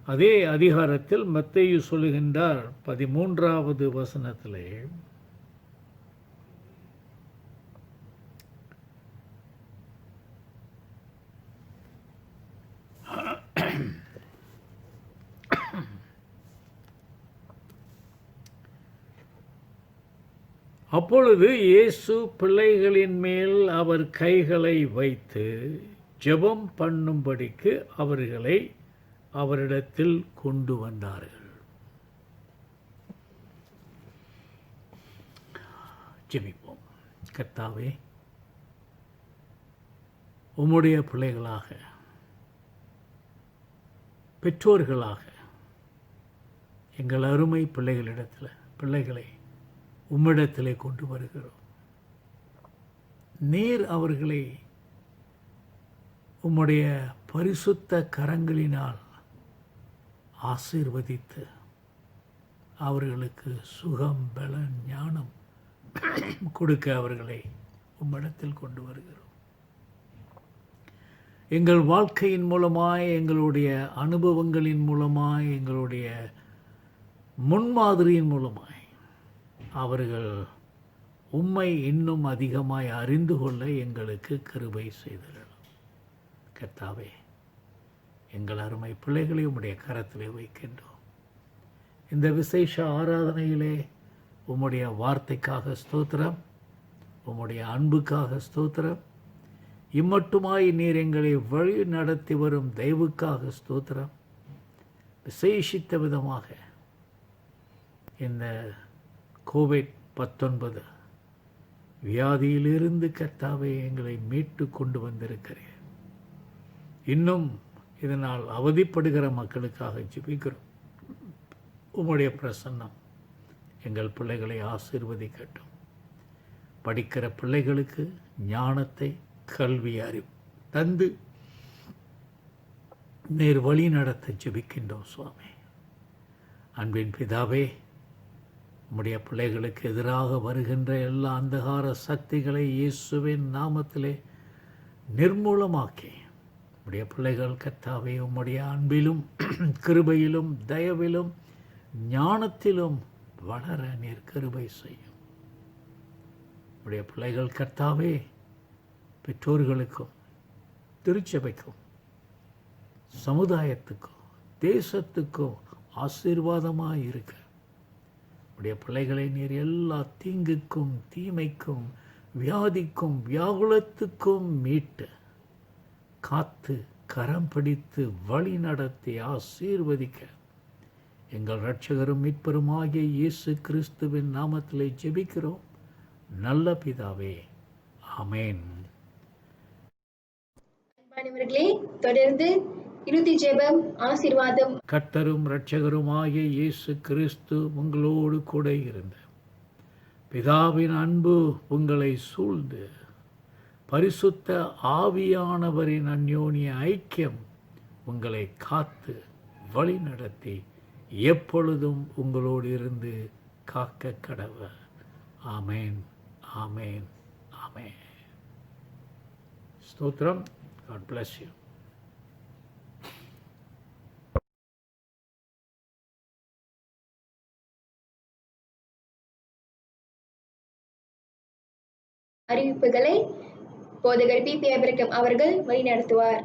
அதே அதிகாரத்தில் மத்தேயு சொல்லுகின்றார் 13வது வசனத்திலே, அப்பொழுது இயேசு பிள்ளைகளின் மேல் அவர் கைகளை வைத்து ஜெபம் பண்ணும்படிக்கு அவர்களை அவரிடத்தில் கொண்டு வந்தார்கள். ஜெபிப்போம். கர்த்தாவே, உம்முடைய பிள்ளைகளாக, பெற்றோர்களாக எங்கள் அருமை பிள்ளைகளை உம்மிடத்திலே கொண்டு வருகிறோம். நீர் அவர்களை உம்முடைய பரிசுத்த கரங்களினால் ஆசீர்வதித்து அவர்களுக்கு சுகம், பலன், ஞானம் கொடுக்க அவர்களை உம்மிடத்தில் கொண்டு வருகிறோம். எங்கள் வாழ்க்கையின் மூலமாய், எங்களுடைய அனுபவங்களின் மூலமாய், எங்களுடைய முன்மாதிரியின் மூலமாய் அவர்கள் உம்மை இன்னும் அதிகமாய் அறிந்து கொள்ள எங்களுக்கு கிருபை செய்தருளும். கர்த்தாவே, எங்கள் அருமை பிள்ளைகளை உம்முடைய கரத்திலே வைக்கின்றோம். இந்த விசேஷ ஆராதனையிலே உம்முடைய வார்த்தைக்காக ஸ்தோத்திரம், உம்முடைய அன்புக்காக ஸ்தோத்திரம், இம்மட்டுமாய் நீர் எங்களை வழி நடத்தி வரும் தயவுக்காக ஸ்தோத்திரம். விசேஷித்த விதமாக இந்த COVID-19 வியாதியிலிருந்து கர்த்தாவே எங்களை மீட்டு கொண்டு வந்திருக்கிறேன். இன்னும் இதனால் அவதிப்படுகிற மக்களுக்காக ஜெபிக்கிறோம். உம்முடைய பிரசன்னம் எங்கள் பிள்ளைகளை ஆசீர்வதிக்கட்டும். படிக்கிற பிள்ளைகளுக்கு ஞானத்தை, கல்வி, அறிவு தந்து நேர் வழி நடத்த ஜெபிக்கின்றோம் சுவாமி. அன்பின் பிதாவே, உம்முடைய பிள்ளைகளுக்கு எதிராக வருகின்ற எல்லா அந்தகார சக்திகளை இயேசுவின் நாமத்திலே நிர்மூலமாக்கி உம்முடைய பிள்ளைகள் கர்த்தாவே உம்முடைய அன்பிலும் கிருபையிலும் தயவிலும் ஞானத்திலும் வளர நீர் கிருபை செய்யும். உம்முடைய பிள்ளைகள் கர்த்தாவே பெற்றோர்களுக்கும் திருச்சபைக்கும் சமுதாயத்துக்கும் தேசத்துக்கும் ஆசீர்வாதமாக இருக்க உடைய பிள்ளைகளை நீர் எல்லா தீங்குக்கும், தீமைக்கும், வியாதிக்கும், வியாகுலத்துக்கும் மீட்டு காத்து கரம் பிடித்து வழி நடத்தி ஆசீர்வதிக்க எங்கள் இரட்சகரும் மீட்பருமாகிய இயேசு கிறிஸ்துவின் நாமத்திலே ஜெபிக்கிறோம் நல்ல பிதாவே, ஆமென். அன்பானவர்களே, தொடர்ந்து இறுதி ஜெபம், ஆசீர்வாதம். கர்த்தரும் இரட்சகருமாகிய இயேசு கிறிஸ்து உங்களோடு கூட இருந்த பிதாவின் அன்பு உங்களை சூழ்ந்து பரிசுத்த ஆவியானவரின் அந்யோன்ய ஐக்கியம் உங்களை காத்து வழி நடத்தி எப்பொழுதும் உங்களோடு இருந்து காக்க கடவ. ஆமேன், ஆமேன், ஆமேன். ஸ்தோத்திரம். God bless you. அறிவிப்புகளை போதகர் பி.பி. ஆபிரகாம் அவர்கள் வழிநடத்துவார்.